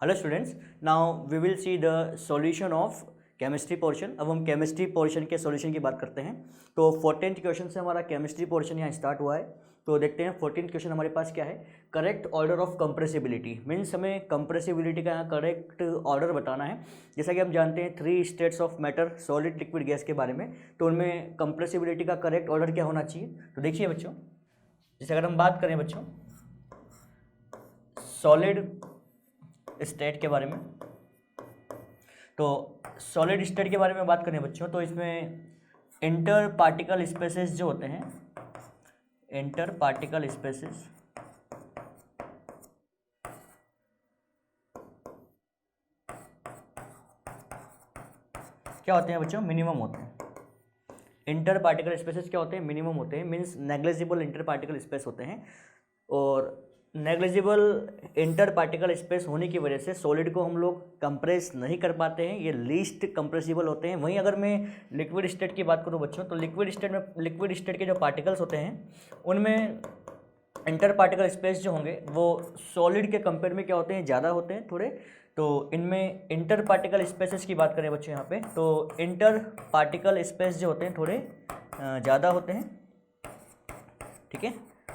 Hello students, now we will see the solution of chemistry portion. अब हम chemistry portion के solution की बात करते हैं। तो 14th क्वेश्चन से हमारा केमिस्ट्री पोर्शन यहाँ स्टार्ट हुआ है। तो देखते हैं 14th क्वेश्चन हमारे पास क्या है। Correct order of compressibility means हमें कंप्रेसिबिलिटी का यहाँ करेक्ट ऑर्डर बताना है। जैसा कि हम जानते हैं 3 states of matter, solid, liquid, gas के बारे में। तो उनमें कंप्रेसिबिलिटी का करेक्ट ऑर्डर क्या होना चाहिए। तो देखिए बच्चों, जैसे अगर हम बात करें बच्चों सॉलिड स्टेट के बारे में, तो सॉलिड स्टेट के बारे में बात करें बच्चों तो इसमें इंटर पार्टिकल स्पेसेस जो होते हैं, इंटर पार्टिकल स्पेसेस क्या होते हैं बच्चों, मिनिमम होते हैं। इंटर पार्टिकल स्पेसेस क्या होते हैं, मिनिमम होते हैं। Means negligible inter particle space होते हैं। और नेग्लिजिबल इंटर पार्टिकल स्पेस होने की वजह से सॉलिड को हम लोग कंप्रेस नहीं कर पाते हैं, ये लीस्ट कंप्रेसिबल होते हैं। वहीं अगर मैं लिक्विड स्टेट की बात करूं बच्चों, तो लिक्विड स्टेट के जो पार्टिकल्स होते हैं उनमें इंटर पार्टिकल स्पेस जो होंगे वो सॉलिड के कंपेयर में क्या होते हैं, ज़्यादा होते हैं थोड़े। तो इनमें इंटर पार्टिकल स्पेसेस की बात करें बच्चों यहाँ पे, तो इंटर पार्टिकल स्पेस जो होते हैं थोड़े ज़्यादा होते हैं। ठीक है,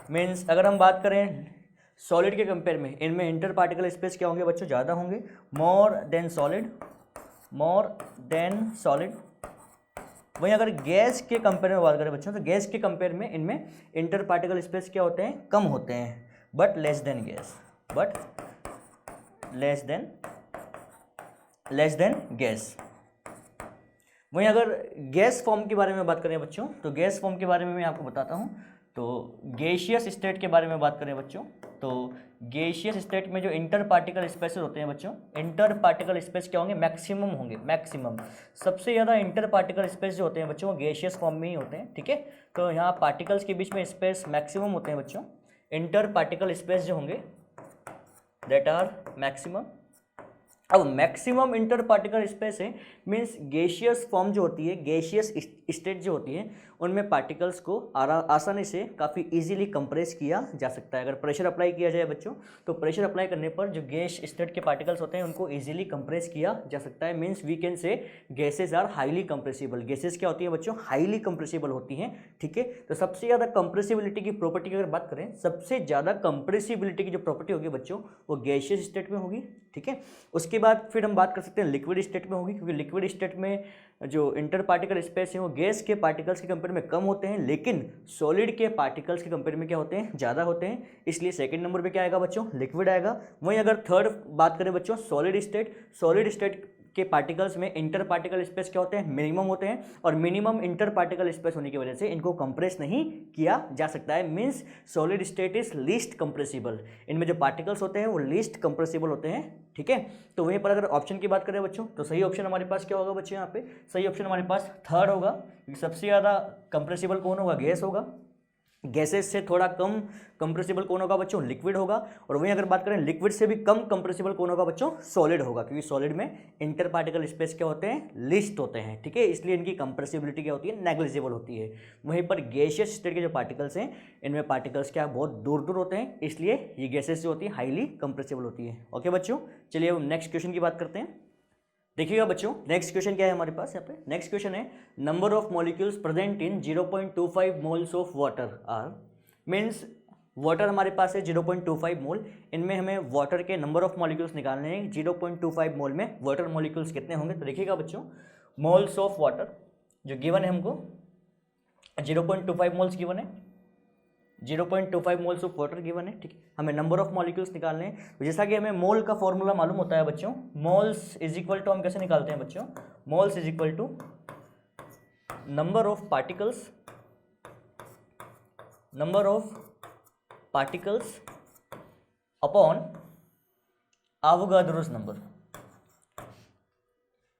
मीन्स अगर हम बात करें सॉलिड के कंपेयर में, इनमें इंटर पार्टिकल स्पेस क्या होंगे बच्चों, ज़्यादा होंगे, मोर देन सॉलिड। वहीं अगर गैस के कंपेयर में बात करें बच्चों, तो गैस के कंपेयर में इनमें इंटर पार्टिकल स्पेस क्या होते हैं, कम होते हैं, बट लेस देन गैस। वहीं अगर गैस फॉर्म के बारे में बात करें बच्चों, तो गैस फॉर्म के बारे में मैं आपको बताता हूँ। तो गैसियस स्टेट के बारे में बात करें बच्चों, तो गैसियस स्टेट में जो इंटर पार्टिकल स्पेसेस होते हैं बच्चों, इंटर पार्टिकल स्पेस क्या होंगे, मैक्सिमम होंगे, मैक्सिमम। सबसे ज़्यादा इंटर पार्टिकल स्पेस जो होते हैं बच्चों वो गैसियस फॉर्म में ही होते हैं। ठीक है, तो यहाँ पार्टिकल्स के बीच में स्पेस मैक्सिमम होते हैं बच्चों। इंटर पार्टिकल स्पेस जो होंगे दैट आर मैक्सिमम। अब मैक्सिमम इंटर पार्टिकल स्पेस है, मीन्स गैसियस फॉर्म जो होती है, गैसियस स्टेट जो होती है, उनमें पार्टिकल्स को आसानी से काफ़ी इजीली कंप्रेस किया जा सकता है। अगर प्रेशर अप्लाई किया जाए बच्चों, तो प्रेशर अप्लाई करने पर जो गैस स्टेट के पार्टिकल्स होते हैं उनको इजीली कंप्रेस किया जा सकता है। Means we can say gases are highly compressible. Gases क्या होती है बच्चों, हाईली कंप्रेसिबल होती हैं। ठीक है, तो सबसे ज़्यादा कंप्रेसिबिलिटी की प्रॉपर्टी की अगर बात करें, सबसे ज़्यादा कंप्रेसिबिलिटी की जो प्रॉपर्टी होगी बच्चों वो गैसियस स्टेट में होगी। ठीक है, उसके बाद फिर हम बात कर सकते हैं लिक्विड स्टेट में होगी, क्योंकि लिक्विड स्टेट में जो इंटर पार्टिकल स्पेस है वो गैस के पार्टिकल्स के कंपेयर में कम होते हैं, लेकिन सॉलिड के पार्टिकल्स के कंपेयर में क्या होते हैं, ज़्यादा होते हैं। इसलिए सेकंड नंबर पे क्या आएगा बच्चों, लिक्विड आएगा। वहीं अगर थर्ड बात करें बच्चों सॉलिड स्टेट के पार्टिकल्स में इंटर पार्टिकल स्पेस क्या होते हैं, मिनिमम होते हैं। और मिनिमम इंटर पार्टिकल स्पेस होने की वजह से इनको कंप्रेस नहीं किया जा सकता है। Means solid state is least compressible. इनमें जो पार्टिकल्स होते हैं वो लीस्ट कंप्रेसिबल होते हैं। ठीक है, तो वहीं पर अगर ऑप्शन की बात करें बच्चों, तो सही ऑप्शन हमारे पास क्या होगा बच्चों, यहाँ पे सही ऑप्शन हमारे पास थर्ड होगा, क्योंकि सबसे ज़्यादा कंप्रेसिबल कौन होगा, गैस होगा। गैसेस से थोड़ा कम कंप्रेसिबल कौन होगा बच्चों, लिक्विड होगा। और वहीं अगर बात करें लिक्विड से भी कम कंप्रेसिबल कौन होगा बच्चों, सॉलिड होगा, क्योंकि सॉलिड में इंटर पार्टिकल स्पेस क्या होते हैं, लिस्ट होते हैं। ठीक है, इसलिए इनकी कंप्रेसिबिलिटी क्या होती है, नेग्लिजिबल होती है। वहीं पर गैसियस स्टेट के जो पार्टिकल्स हैं इनमें पार्टिकल्स क्या बहुत दूर दूर होते हैं, इसलिए ये गैसेस जो होती है हाईली कंप्रेसिबल होती है। ओके बच्चों, चलिए अब नेक्स्ट क्वेश्चन की बात करते हैं। देखिएगा बच्चों, नेक्स्ट क्वेश्चन क्या है हमारे पास यहाँ पे। नेक्स्ट क्वेश्चन है number of molecules present in 0.25 moles of water are. Means water हमारे पास है 0.25 मोल, इनमें हमें वाटर के नंबर ऑफ मॉलिक्यूल्स निकालने हैं। 0.25 मोल में वाटर मॉलिक्यूल्स कितने होंगे, तो देखिएगा बच्चों मोल्स ऑफ वाटर जो गिवन है हमको 0.25 मोल्स गिवन है, 0.25 मोल्स ऑफ वाटर गिवन है। ठीक है, हमें नंबर ऑफ मॉलिक्यूल्स निकालने हैं। तो जैसा कि हमें मोल का फॉर्मूला मालूम होता है बच्चों, मोल्स इज इक्वल टू हम कैसे निकालते हैं बच्चों, moles is equal to number of particles upon Avogadro's number.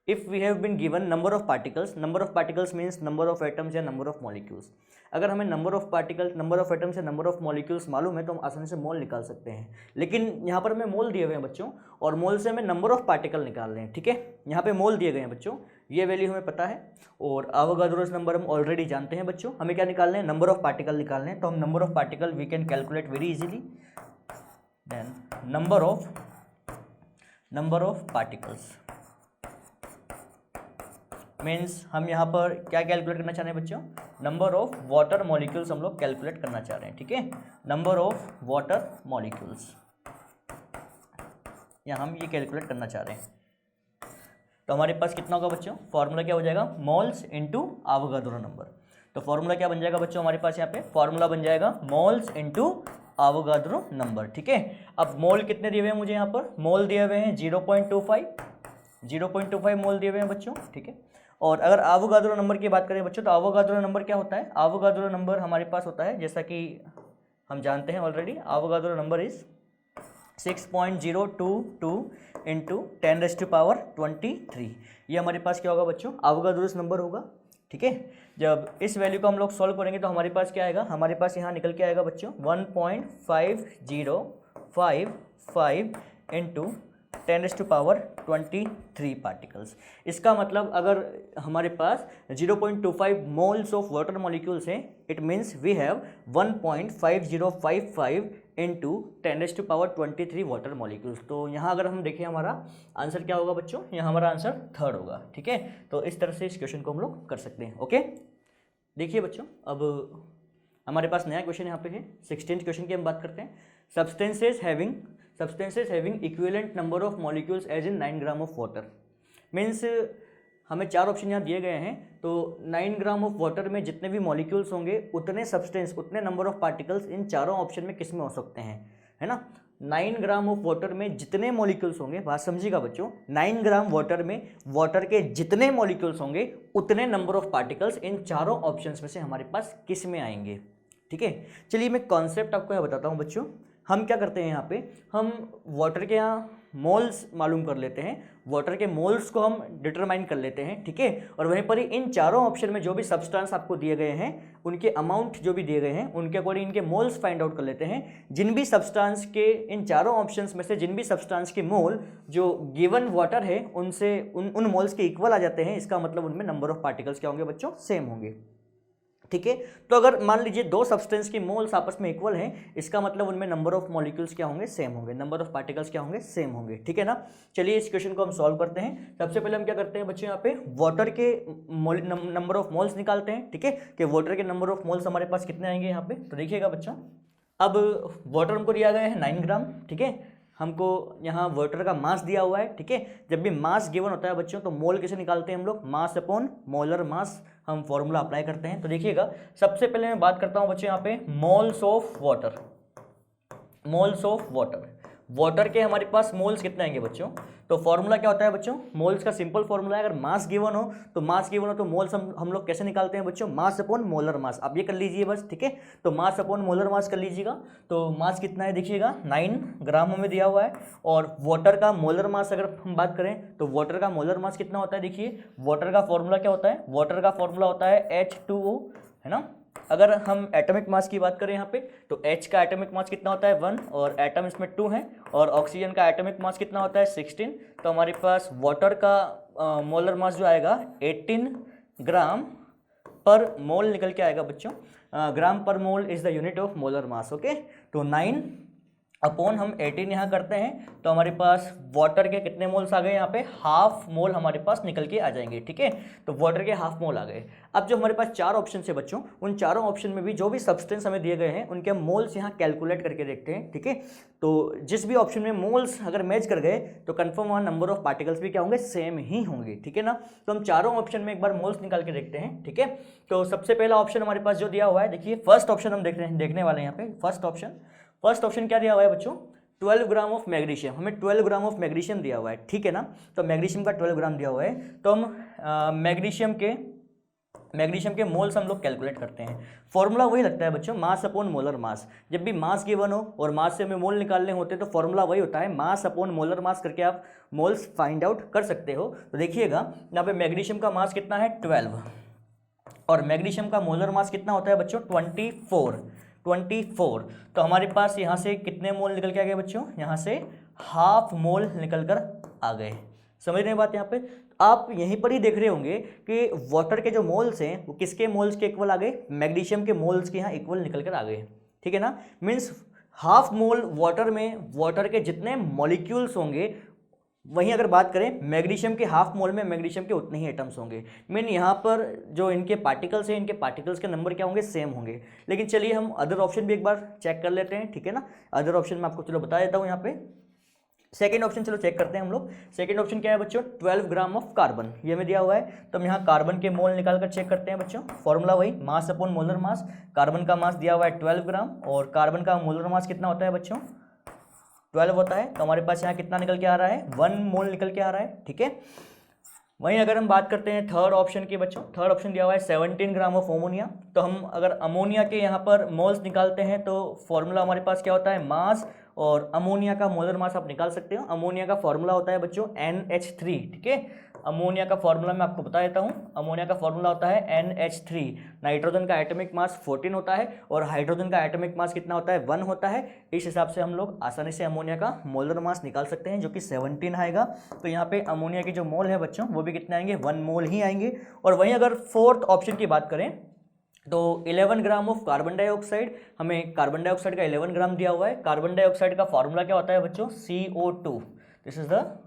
If we have been given number of particles means number of atoms या नंबर ऑफ मॉलिक्यूल्स। अगर हमें नंबर ऑफ एटम्स या number of molecules मालूम है तो हम आसानी से मोल निकाल सकते हैं। लेकिन यहाँ पर हमें मोल दिए हुए हैं बच्चों, और मोल से हमें नंबर ऑफ पार्टिकल निकाल रहे हैं। ठीक है, यहाँ पे मोल दिए गए हैं बच्चों, ये वैल्यू हमें पता है, और Avogadro's नंबर हम ऑलरेडी जानते हैं बच्चों। हमें क्या निकालने हैं, नंबर ऑफ पार्टिकल निकालने हैं। तो हम number of particle we can calculate very easily. Then number of particles. Means हम यहाँ पर क्या कैलकुलेट करना चाह रहे हैं बच्चों, नंबर ऑफ वाटर मॉलिक्यूल्स हम लोग कैलकुलेट करना चाह रहे हैं, ठीक है, नंबर ऑफ वाटर मॉलिक्यूल्स यहाँ हम ये कैलकुलेट करना चाह रहे हैं। तो हमारे पास कितना होगा बच्चों, फॉर्मूला क्या हो जाएगा, मोल्स इनटू आवोगाद्रो नंबर। तो फॉर्मूला क्या बन जाएगा बच्चों हमारे पास यहाँ पे, फॉर्मूला बन जाएगा मोल्स इनटू आवोगाद्रो नंबर, ठीक है। अब मोल कितने दिए हुए हैं मुझे यहाँ पर, मोल दिए हुए हैं 0.25 मोल दिए हुए हैं बच्चों, ठीक है। और अगर आवोगाद्रो नंबर की बात करें बच्चों, तो आवोगाद्रो नंबर क्या होता है, आवोगाद्रो नंबर हमारे पास होता है, जैसा कि हम जानते हैं already, Avogadro number is 6.022 into 10⁻23। ये हमारे पास क्या होगा बच्चों, आवोगाद्रोस नंबर होगा, ठीक है। जब इस वैल्यू को हम लोग सॉल्व करेंगे तो हमारे पास क्या आएगा, हमारे पास यहाँ निकल के आएगा बच्चों 1.5055 इंटू 10⁻23 पार्टिकल्स। इसका मतलब अगर हमारे पास 0.25 मोल्स ऑफ वाटर मॉलिक्यूल्स हैं, it means we have 1.5055 into 10⁻23 water molecules. तो यहाँ अगर हम देखें हमारा आंसर क्या होगा बच्चों, यहाँ हमारा आंसर 3rd होगा, ठीक है। तो इस तरह से इस क्वेश्चन को हम लोग कर सकते हैं, ओके। देखिए बच्चों, अब हमारे पास नया क्वेश्चन यहाँ पे है, 16th क्वेश्चन की हम बात करते हैं। Substances having equivalent number of molecules as in 9 gram of water. Means हमें 4 ऑप्शन यहाँ दिए गए हैं, तो 9 ग्राम ऑफ वाटर में जितने भी मॉलिक्यूल्स होंगे उतने सब्सटेंस, उतने नंबर ऑफ पार्टिकल्स इन चारों ऑप्शन में किस में हो सकते हैं, है ना। 9 ग्राम ऑफ वाटर में जितने मॉलिक्यूल्स होंगे, बात समझिएगा बच्चों, 9 ग्राम वाटर में वाटर के जितने मॉलिक्यूल्स होंगे उतने नंबर ऑफ पार्टिकल्स इन चारों ऑप्शंस में से हमारे पास किस में आएंगे, ठीक है। चलिए मैं कॉन्सेप्ट आपको यहाँ बताता हूँ बच्चों। हम क्या करते हैं यहाँ पे, हम वाटर के यहाँ मोल्स मालूम कर लेते हैं, वाटर के मोल्स को हम डिटरमाइन कर लेते हैं, ठीक है। और वहीं पर ही इन चारों ऑप्शन में जो भी सब्सटेंस आपको दिए गए हैं उनके अमाउंट जो भी दिए गए हैं उनके अकॉर्डिंग इनके मोल्स फाइंड आउट कर लेते हैं। जिन भी सब्सटेंस के, इन चारों ऑप्शंस में से जिन भी सब्सटेंस के मोल जो गिवन वाटर है उनसे उन मोल्स के इक्वल आ जाते हैं, इसका मतलब उनमें नंबर ऑफ पार्टिकल्स क्या होंगे बच्चों, सेम होंगे, ठीक है। तो अगर मान लीजिए 2 सब्सटेंस की मोल्स आपस में इक्वल हैं, इसका मतलब उनमें नंबर ऑफ मॉलिक्यूल्स क्या होंगे, सेम होंगे, नंबर ऑफ पार्टिकल्स क्या होंगे, सेम होंगे, ठीक है ना। चलिए इस क्वेश्चन को हम सॉल्व करते हैं। सबसे पहले हम क्या करते हैं बच्चों, यहाँ पे वाटर के नंबर ऑफ मोल्स निकालते हैं, ठीक है, कि वाटर के नंबर ऑफ मोल्स हमारे पास कितने आएंगे यहाँ पे। तो देखिएगा बच्चों, अब वाटर हमको दिया गया है 9 ग्राम, ठीक है, हमको यहाँ वाटर का मास दिया हुआ है, ठीक है। जब भी मास गिवन होता है बच्चों तो मोल कैसे निकालते हैं हम लोग, मास अपॉन मोलर मास, हम फॉर्मूला अप्लाई करते हैं। तो देखिएगा सबसे पहले मैं बात करता हूँ बच्चों यहाँ पे moles of water, moles of water, water के हमारे पास मोल्स कितने आएंगे बच्चों। तो फॉर्मूला क्या होता है बच्चों, मोल्स का सिंपल फॉर्मूला है, अगर मास गिवन हो तो मोल्स हम लोग कैसे निकालते हैं बच्चों, मास अपॉन मोलर मास। आप ये कर लीजिए बस, ठीक है। तो मास अपॉन मोलर मास कर लीजिएगा। तो मास कितना है देखिएगा, 9 ग्राम हमें दिया हुआ है। और वाटर का मोलर मास अगर हम बात करें तो वाटर का मोलर मास कितना होता है, देखिए वाटर का फॉर्मूला क्या होता है, वाटर का फॉर्मूला होता है H2O, है ना। अगर हम एटॉमिक मास की बात करें यहाँ पे तो H का एटॉमिक मास कितना होता है 1 और एटम इसमें 2 है, और ऑक्सीजन का एटॉमिक मास कितना होता है 16। तो हमारे पास वाटर का मोलर मास जो आएगा 18 ग्राम पर मोल निकल के आएगा बच्चों। ग्राम पर mole is the unit of molar mass, okay. तो 9 अपॉन हम 18 यहाँ करते हैं तो हमारे पास वाटर के कितने मोल्स आ गए, यहाँ पे हाफ मोल हमारे पास निकल के आ जाएंगे, ठीक है। तो वाटर के हाफ मोल आ गए। अब जो हमारे पास 4 ऑप्शन है बच्चों, उन चारों ऑप्शन में भी जो भी सब्सटेंस हमें दिए गए हैं उनके हम मोल्स यहाँ कैलकुलेट करके देखते हैं, ठीक है। तो जिस भी ऑप्शन में मोल्स अगर मैच कर गए तो कन्फर्म वहाँ नंबर ऑफ पार्टिकल्स भी क्या होंगे, सेम ही होंगे, ठीक है ना। तो हम चारों ऑप्शन में एक बार मोल्स निकाल के देखते हैं, ठीक है। तो सबसे पहला ऑप्शन हमारे पास जो दिया हुआ है, देखिए फर्स्ट ऑप्शन हम देखने वाले हैं यहाँ पे। फर्स्ट ऑप्शन क्या दिया हुआ है बच्चों, 12 ग्राम ऑफ मैग्नीशियम, हमें 12 ग्राम ऑफ मैग्नीशियम दिया हुआ है, ठीक है ना। तो मैग्नीशियम का 12 ग्राम दिया हुआ है, तो हम मैग्नीशियम के मोल्स हम लोग कैलकुलेट करते हैं। फॉर्मूला वही लगता है बच्चों, मास अपॉन मोलर मास। जब भी मास गिवन हो और मास से हमें मोल निकालने होते हैं तो फॉर्मूला वही होता है, मास अपॉन मोलर मास करके आप मोल्स फाइंड आउट कर सकते हो। तो देखिएगा यहाँ पे मैग्नीशियम का मास कितना है 12 और मैग्नीशियम का मोलर मास कितना होता है बच्चों 24। तो हमारे पास यहाँ से कितने मोल निकल के आ गए बच्चों, यहाँ से हाफ मोल निकल कर आ गए। समझ रहे हैं बात यहाँ पे। आप यहीं पर ही देख रहे होंगे कि वाटर के जो मोल्स हैं वो किसके मोल्स के इक्वल आ गए, मैग्नीशियम के मोल्स के यहाँ इक्वल निकल कर आ गए, ठीक है ना। मीन्स हाफ मोल वाटर में वाटर के जितने मॉलिक्यूल्स होंगे वहीं अगर बात करें मैग्नीशियम के हाफ मोल में मैग्नीशियम के उतने ही एटम्स होंगे। मीन यहाँ पर जो इनके पार्टिकल्स हैं, इनके पार्टिकल्स के नंबर क्या होंगे, सेम होंगे। लेकिन चलिए हम अदर ऑप्शन भी एक बार चेक कर लेते हैं, ठीक है ना। अदर ऑप्शन मैं आपको चलो बता देता हूँ। यहाँ पे सेकेंड ऑप्शन चलो चेक करते हैं हम लोग। सेकेंड ऑप्शन क्या है बच्चों, 12 ग्राम ऑफ कार्बन, ये हमें दिया हुआ है। तो हम यहाँ कार्बन के मोल निकाल कर चेक करते हैं बच्चों। फॉर्मूला वही mass upon molar mass. Carbon का मास दिया हुआ है 12 ग्राम और कार्बन का मोलर मास कितना होता है बच्चों, 12 होता है। तो हमारे पास यहाँ कितना निकल के आ रहा है, 1 मोल निकल के आ रहा है, ठीक है। वहीं अगर हम बात करते हैं थर्ड ऑप्शन की बच्चों, थर्ड ऑप्शन दिया हुआ है 17 ग्राम ऑफ अमोनिया। तो हम अगर अमोनिया के यहाँ पर मोल्स निकालते हैं तो फॉर्मूला हमारे पास क्या होता है, मास और अमोनिया का मोलर मास आप निकाल सकते हो। अमोनिया का फॉर्मूला होता है बच्चों NH3, ठीक है। अमोनिया का फॉर्मूला मैं आपको बता देता हूँ। अमोनिया का फॉर्मूला होता है NH3। नाइट्रोजन का एटॉमिक मास 14 होता है और हाइड्रोजन का एटॉमिक मास कितना होता है, 1 होता है। इस हिसाब से हम लोग आसानी से अमोनिया का मोलर मास निकाल सकते हैं, जो कि 17 आएगा। तो यहाँ पे अमोनिया के जो मोल है बच्चों वो भी कितने आएंगे, 1 मोल ही आएंगे। और वहीं अगर फोर्थ ऑप्शन की बात करें तो 11 ग्राम ऑफ कार्बन डाइऑक्साइड, हमें कार्बन डाइऑक्साइड का 11 ग्राम दिया हुआ है। कार्बन डाइऑक्साइड का फॉर्मूला क्या होता है बच्चों, CO2। This is the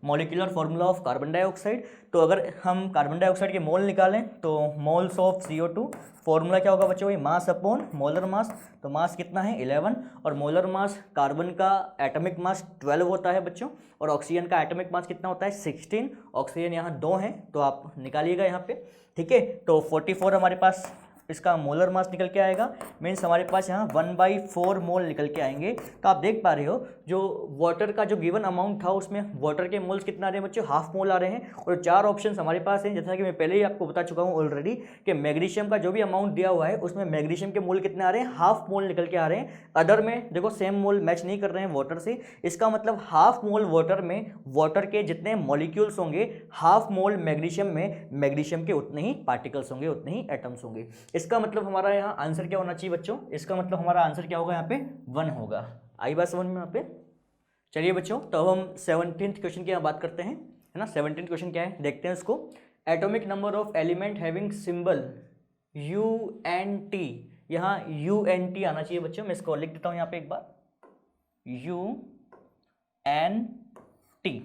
molecular formula of carbon dioxide. तो अगर हम कार्बन डाइऑक्साइड के मोल निकालें तो मोल्स ऑफ CO2, फॉर्मूला क्या होगा बच्चों, मास अपॉन मोलर मास। तो मास कितना है 11 और मोलर मास, कार्बन का एटॉमिक मास 12 होता है बच्चों और ऑक्सीजन का एटॉमिक मास कितना होता है 16। ऑक्सीजन यहाँ 2 है तो आप निकालिएगा यहाँ पे, ठीक है। तो 44 हमारे पास इसका मोलर मास निकल के आएगा। मीन्स हमारे पास यहाँ 1/4 मोल निकल के आएंगे। तो आप देख पा रहे हो जो वाटर का जो गिवन अमाउंट था उसमें वाटर के मोल्स कितना आ रहे हैं बच्चों, हाफ मोल आ रहे हैं। और 4 ऑप्शंस हमारे पास हैं, जैसा कि मैं पहले ही आपको बता चुका हूँ ऑलरेडी कि मैग्नीशियम का जो भी अमाउंट दिया हुआ है उसमें मैग्नीशियम के मोल कितने आ रहे हैं, हाफ मोल निकल के आ रहे हैं। अदर में देखो सेम मोल मैच नहीं कर रहे हैं वाटर से। इसका मतलब हाफ मोल वाटर में वाटर के जितने मॉलिक्यूल्स होंगे, हाफ मोल मैग्नीशियम में मैग्नीशियम के उतने ही पार्टिकल्स होंगे, उतने ही एटम्स होंगे। इसका मतलब हमारा यहाँ आंसर क्या होना चाहिए बच्चों, इसका मतलब हमारा आंसर क्या होगा यहाँ पे 1 होगा। आई बात समझ में यहाँ पे। चलिए बच्चों तो अब हम 17th क्वेश्चन की यहाँ बात करते हैं, है ना। 17th क्वेश्चन क्या है देखते हैं उसको। Atomic number of element having symbol UNT, यहाँ UNT आना चाहिए बच्चों। मैं इसको लिख देता हूँ यहाँ पे एक बार, UNT।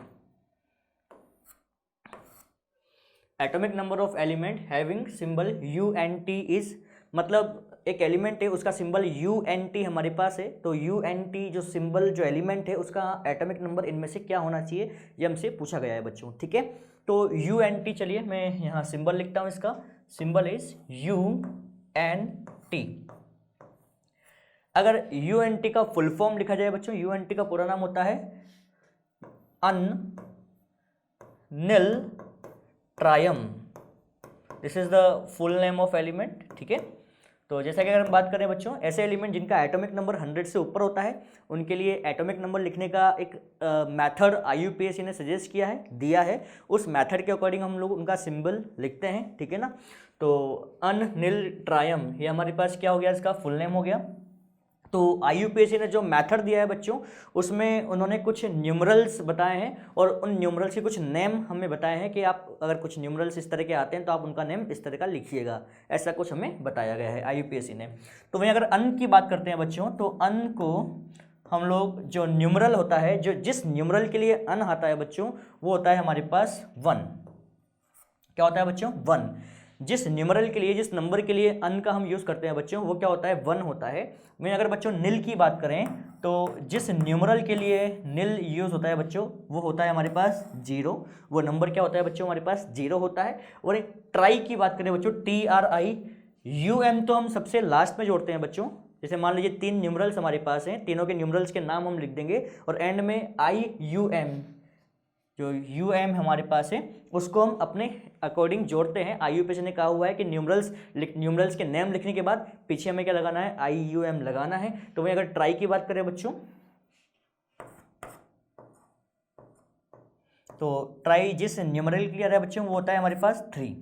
Atomic number of element having symbol UNT is, मतलब एक एलिमेंट है उसका सिंबल UNT हमारे पास है। तो UNT जो सिंबल जो एलिमेंट है उसका एटॉमिक नंबर इनमें से क्या होना चाहिए, ये हमसे पूछा गया है बच्चों, ठीक है। तो UNT, चलिए मैं यहाँ सिंबल लिखता हूँ, इसका सिंबल इज UNT। अगर UNT का फुल फॉर्म लिखा जाए बच्चों, UNT का पूरा नाम होता है unniltrium. This is the full name of element, ठीक है। तो जैसा कि अगर हम बात करें बच्चों, ऐसे एलिमेंट जिनका एटॉमिक नंबर 100 से ऊपर होता है उनके लिए एटॉमिक नंबर लिखने का एक मेथड IUPAC ने सजेस्ट किया है, दिया है। उस मेथड के अकॉर्डिंग हम लोग उनका सिंबल लिखते हैं, ठीक है ना। तो अनिल ट्रायम ये हमारे पास क्या हो गया, इसका फुल नेम हो गया। तो IUPAC ने जो मेथड दिया है बच्चों उसमें उन्होंने कुछ न्यूमरल्स बताए हैं और उन न्यूमरल्स के कुछ नेम हमें बताए हैं कि आप अगर कुछ न्यूमरल्स इस तरह के आते हैं तो आप उनका नेम इस तरह का लिखिएगा, ऐसा कुछ हमें बताया गया है IUPAC ने। तो वहीं अगर अन की बात करते हैं बच्चों, तो अन को हम लोग जो न्यूमरल होता है, जो जिस न्यूमरल के लिए अन आता है बच्चों वो होता है हमारे पास 1। क्या होता है बच्चों, 1। जिस न्यूमरल के लिए, जिस नंबर के लिए अन का हम यूज़ करते हैं बच्चों वो क्या होता है, 1 होता है। मैं अगर बच्चों निल की बात करें तो जिस न्यूमरल के लिए निल यूज़ होता है बच्चों वो होता है हमारे पास 0। वो नंबर क्या होता है बच्चों, हमारे पास 0 होता है। और एक ट्राई की बात करें बच्चों, TRI, तो हम सबसे लास्ट में जोड़ते हैं बच्चों। जैसे मान लीजिए 3 न्यूमरल्स हमारे पास हैं, तीनों के न्यूमरल्स के नाम हम लिख देंगे और एंड में IUM, जो UM हमारे पास है उसको हम अपने अकॉर्डिंग जोड़ते हैं। IUPAC ने कहा हुआ है कि न्यूमरल्स के नेम लिखने के बाद पीछे हमें क्या लगाना है, IUM लगाना है। तो वहीं अगर ट्राई की बात करें बच्चों, तो ट्राई जिस न्यूमरल के लिए आ रहा है बच्चों वो होता है हमारे पास 3।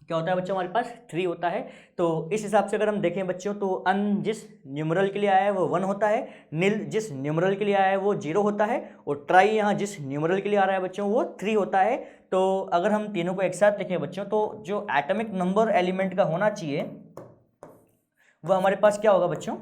क्या होता है बच्चों, हमारे पास 3 होता है। तो इस हिसाब से अगर हम देखें बच्चों तो अन जिस न्यूमरल के लिए आया है वो 1 होता है, निल जिस न्यूमरल के लिए आया है वो 0 होता है और ट्राई यहाँ जिस न्यूमरल के लिए आ रहा है बच्चों वो 3 होता है। तो अगर हम तीनों को एक साथ लिखें बच्चों तो जो एटॉमिक नंबर एलिमेंट का होना चाहिए वो हमारे पास क्या होगा बच्चों,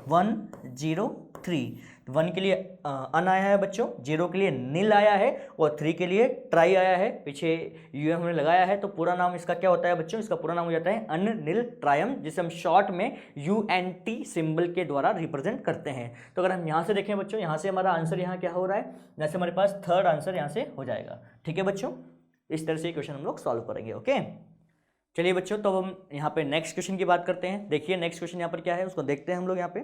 1 0 3। 1 के लिए अन आया है बच्चों, 0 के लिए नील आया है और 3 के लिए ट्राई आया है। पीछे यू हमने लगाया है, तो पूरा नाम इसका क्या होता है बच्चों? इसका पूरा नाम हो जाता है अननील ट्रायम, जिसे हम शॉर्ट में UNT सिंबल के द्वारा रिप्रेजेंट करते हैं। तो अगर हम यहाँ से देखें बच्चों, यहाँ से हमारा आंसर यहाँ क्या हो रहा है, जैसे हमारे पास थर्ड आंसर यहाँ से हो जाएगा। ठीक है बच्चों, इस तरह से क्वेश्चन हम लोग सॉल्व करेंगे। ओके, चलिए बच्चों, तो हम यहाँ पे नेक्स्ट क्वेश्चन की बात करते हैं। देखिए नेक्स्ट क्वेश्चन यहाँ पर क्या है, उसको देखते हैं हम लोग यहाँ पे।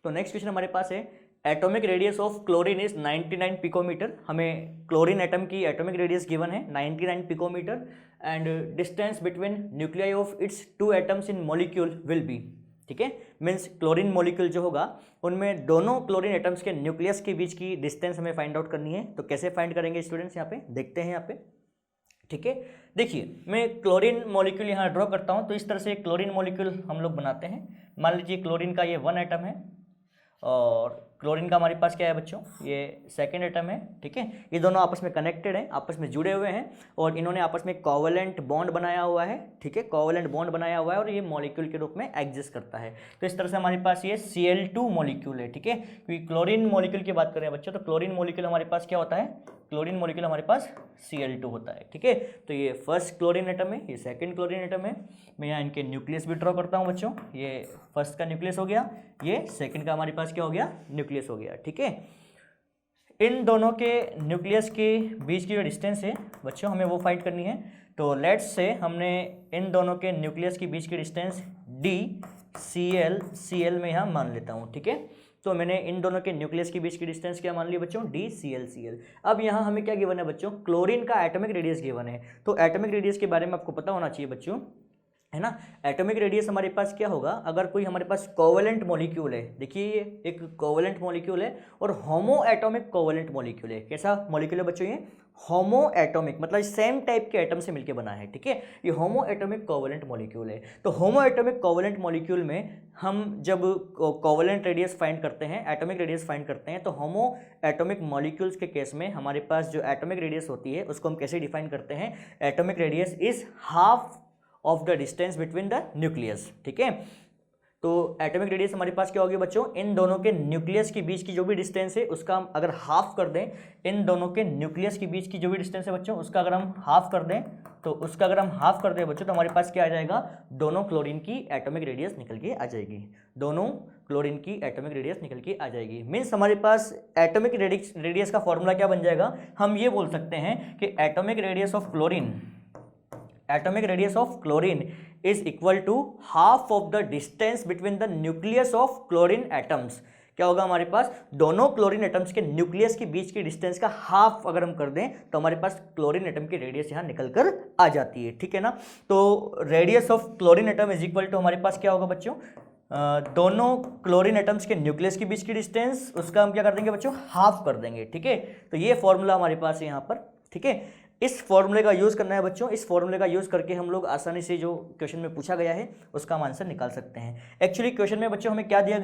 तो नेक्स्ट क्वेश्चन हमारे पास है, atomic radius of chlorine is 99 picometer. हमें क्लोरीन एटम की एटॉमिक रेडियस गिवन है 99 picometer and distance between nuclei of its 2 atoms in molecule will be. ठीक है, मीन्स क्लोरीन मॉलिक्यूल जो होगा उनमें दोनों क्लोरीन एटम्स के न्यूक्लियस के बीच की डिस्टेंस हमें फाइंड आउट करनी है। तो कैसे फाइंड करेंगे स्टूडेंट्स, यहाँ पे देखते हैं यहाँ पे। ठीक है, देखिए मैं क्लोरीन मॉलिक्यूल यहाँ ड्रॉ करता हूँ। तो इस तरह से क्लोरीन मॉलिक्यूल हम लोग बनाते हैं। मान लीजिए क्लोरीन का ये 1 एटम है और क्लोरीन का हमारे पास क्या है बच्चों, ये सेकंड एटम है। ठीक है, ये दोनों आपस में कनेक्टेड हैं, आपस में जुड़े हुए हैं और इन्होंने आपस में कोवेलेंट बॉन्ड बनाया हुआ है। ठीक है, कोवेलेंट बॉन्ड बनाया हुआ है और ये मॉलिक्यूल के रूप में एग्जिस्ट करता है। तो इस तरह से हमारे पास ये Cl2 मॉलिक्यूल है। ठीक है, क्योंकि क्लोरीन मॉलिक्यूल की बात करें बच्चों, तो क्लोरीन मॉलिक्यूल हमारे पास क्या होता है, क्लोरीन मॉलिक्यूल हमारे पास Cl2 होता है। ठीक है, तो ये फर्स्ट क्लोरीन एटम है, ये सेकंड क्लोरीन एटम है। मैं यहाँ इनके न्यूक्लियस भी ड्रॉ करता हूँ बच्चों। ये फर्स्ट का न्यूक्लियस हो गया, ये सेकंड का हमारे पास क्या हो गया, न्यूक्लियस हो गया। ठीक है, इन दोनों के न्यूक्लियस के बीच की जो डिस्टेंस है बच्चों, हमें वो फाइंड करनी है। तो लेट्स से हमने इन दोनों के न्यूक्लियस के बीच की डिस्टेंस DCl में यहाँ मान लेता हूँ। ठीक है, तो मैंने इन दोनों के न्यूक्लियस के बीच की डिस्टेंस क्या मान ली बच्चों, DCl। अब यहाँ हमें क्या गिवन है बच्चों, क्लोरीन का एटॉमिक रेडियस गिवन है। तो एटॉमिक रेडियस के बारे में आपको पता होना चाहिए बच्चों, है ना। एटॉमिक रेडियस हमारे पास क्या होगा, अगर कोई हमारे पास कोवेलेंट मॉलिक्यूल है, देखिए ये एक कोवेलेंट मॉलिक्यूल है और होमो एटॉमिक कोवेलेंट मॉलिक्यूल है। कैसा मॉलिक्यूल है बच्चों, ये होमो एटॉमिक, मतलब सेम टाइप के एटम से मिलकर बना है। ठीक है, ये होमो एटॉमिक कोवेलेंट मॉलिक्यूल है। तो होमो एटॉमिक कोवेलेंट मॉलिक्यूल में हम जब कोवेलेंट रेडियस फाइंड करते हैं, एटॉमिक रेडियस फाइंड करते हैं, तो होमो एटॉमिक मॉलिक्यूल्स के केस में हमारे पास जो एटॉमिक रेडियस होती है उसको हम कैसे डिफाइन करते हैं, atomic radius is half of the distance between the nucleus. ठीक है, तो एटॉमिक रेडियस हमारे पास क्या होगी बच्चों, इन दोनों के न्यूक्लियस के बीच की जो भी डिस्टेंस है उसका हम अगर हाफ कर दें, इन दोनों के न्यूक्लियस के बीच की जो भी डिस्टेंस है बच्चों उसका अगर हम हाफ कर दें, तो उसका अगर हम हाफ कर दें बच्चों, तो हमारे पास क्या आ जाएगा, दोनों क्लोरीन की एटॉमिक रेडियस निकल के आ जाएगी। दोनों क्लोरीन की एटॉमिक रेडियस निकल के आ जाएगी। मीन्स हमारे पास एटॉमिक रेडियस का फॉर्मूला क्या बन जाएगा, हम ये बोल सकते हैं कि atomic radius of chlorine is equal to half of the distance between the nucleus of chlorine atoms। क्या होगा हमारे पास, दोनों क्लोरीन एटम्स के न्यूक्लियस के बीच की डिस्टेंस का हाफ अगर हम कर दें तो हमारे पास क्लोरीन एटम की रेडियस यहाँ निकल कर आ जाती है। ठीक है ना, तो radius of chlorine atom is equal to हमारे पास क्या होगा बच्चों, दोनों क्लोरीन एटम्स के न्यूक्लियस के बीच की डिस्टेंस, उसका हम क्या कर देंगे बच्चों, हाफ कर देंगे। ठीक है, तो ये फॉर्मूला हमारे पास है यहाँ पर। ठीक है, इस फॉर्मूले का यूज़ करना है बच्चों। इस फॉर्मूले का यूज़ करके हम लोग आसानी से जो क्वेश्चन में पूछा गया है उसका हम आंसर निकाल सकते हैं। एक्चुअली क्वेश्चन में बच्चों हमें क्या दिया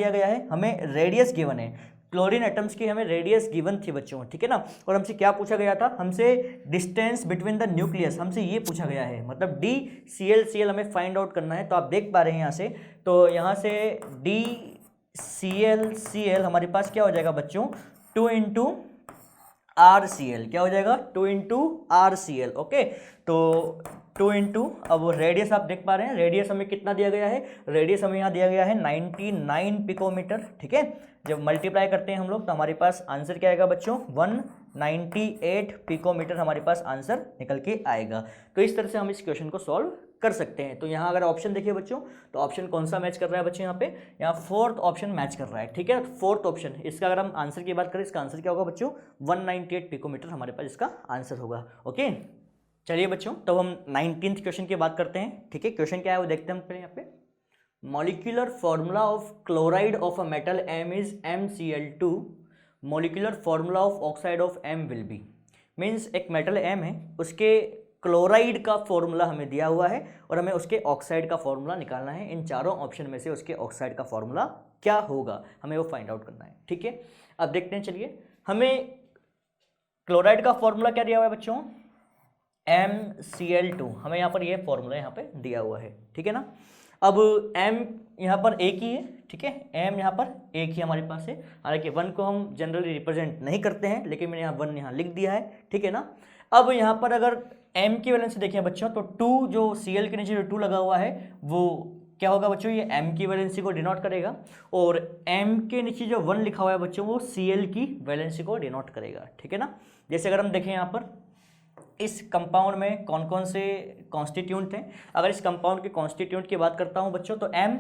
गया है, हमें रेडियस गिवन है, क्लोरीन एटम्स की हमें रेडियस गिवन थी बच्चों। ठीक है ना, और हमसे क्या पूछा गया था, हमसे डिस्टेंस बिटवीन द न्यूक्लियस, हमसे ये पूछा गया है, मतलब DCl हमें फाइंड आउट करना है। तो आप देख पा रहे हैं यहाँ से, तो यहाँ से DCl हमारे पास क्या हो जाएगा बच्चों, 2 इंटू RCl, क्या हो जाएगा, 2 इंटू RCl। ओके, तो 2 इंटू, अब रेडियस आप देख पा रहे हैं, रेडियस हमें कितना दिया गया है, रेडियस हमें यहाँ दिया गया है 99 पिकोमीटर। ठीक है, जब मल्टीप्लाई करते हैं हम लोग तो हमारे पास आंसर क्या आएगा बच्चों, 198 पिकोमीटर हमारे पास आंसर निकल के आएगा। तो इस तरह से हम इस क्वेश्चन को सॉल्व कर सकते हैं। तो यहाँ अगर ऑप्शन देखिए बच्चों, तो ऑप्शन कौन सा मैच कर रहा है बच्चों, यहाँ फोर्थ ऑप्शन मैच कर रहा है। ठीक है, फोर्थ ऑप्शन, इसका अगर हम आंसर की बात करें, इसका आंसर क्या होगा बच्चों, 198 पिकोमीटर हमारे पास इसका आंसर होगा। ओके, चलिए बच्चों, तो हम 19th क्वेश्चन की बात करते हैं। ठीक है, क्वेश्चन क्या है वो देखते हैं पहले यहाँ पे। Molecular formula of chloride of a metal M is MCl2, molecular formula of oxide of M will be. Means एक मेटल M है, उसके क्लोराइड का फॉर्मूला हमें दिया हुआ है और हमें उसके ऑक्साइड का फॉर्मूला निकालना है। इन चारों ऑप्शन में से उसके ऑक्साइड का फॉर्मूला क्या होगा, हमें वो फाइंड आउट करना है। ठीक है, अब देखते हैं, चलिए हमें क्लोराइड का फॉर्मूला क्या दिया हुआ है बच्चों, MCl2, हमें यहाँ पर ये फॉर्मूला यहाँ पे दिया हुआ है। ठीक है ना, अब m यहाँ पर एक ही है, ठीक है, m यहाँ पर एक ही हमारे पास है। हालांकि 1 को हम जनरली रिप्रेजेंट नहीं करते हैं, लेकिन मैंने यहाँ 1 यहाँ लिख दिया है, ठीक है ना। अब यहाँ पर अगर m की वैलेंसी देखें बच्चों, तो 2 जो Cl के नीचे जो 2 लगा हुआ है वो क्या होगा बच्चों, ये m की वैलेंसी को डिनोट करेगा, और m के नीचे जो 1 लिखा हुआ है बच्चों वो Cl की वैलेंसी को डिनोट करेगा, ठीक है ना। जैसे अगर हम देखें यहाँ पर इस कंपाउंड में कौन कौन से कॉन्स्टिट्यूंट हैं, अगर इस कंपाउंड के कॉन्स्टिट्यूंट की बात करता हूँ बच्चों, तो m,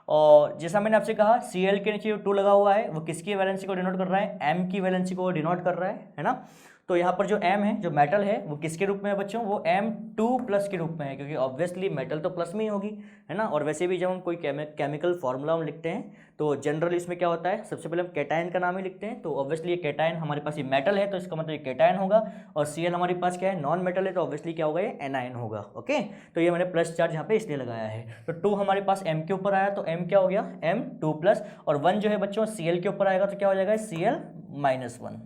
और जैसा मैंने आपसे कहा Cl के नीचे जो 2 लगा हुआ है वो किसकी वैलेंसी को डिनोट कर रहा है, m की वैलेंसी को डिनोट कर रहा है ना। तो यहाँ पर जो m है, जो मेटल है, वो किसके रूप में है बच्चों, वो M2+ के रूप में है, क्योंकि ऑब्वियसली मेटल तो प्लस में ही होगी, है ना। और वैसे भी जब हम कोई केमिकल फार्मूला हम लिखते हैं तो जनरली इसमें क्या होता है, सबसे पहले हम कैटायन का नाम ही लिखते हैं। तो ऑब्वियसली ये कैटायन हमारे पास ये मेटल है, तो इसका मतलब ये कैटायन होगा, और Cl हमारे पास क्या है, नॉन मेटल है, तो ऑब्वियसली क्या होगा, ये एनायन होगा। ओके, तो ये मैंने प्लस चार्ज यहाँ पे इसलिए लगाया है। तो 2 हमारे पास m के ऊपर आया, तो m क्या हो गया, M2+, और 1 जो है बच्चों Cl के ऊपर आएगा, तो क्या हो जाएगा, Cl-1,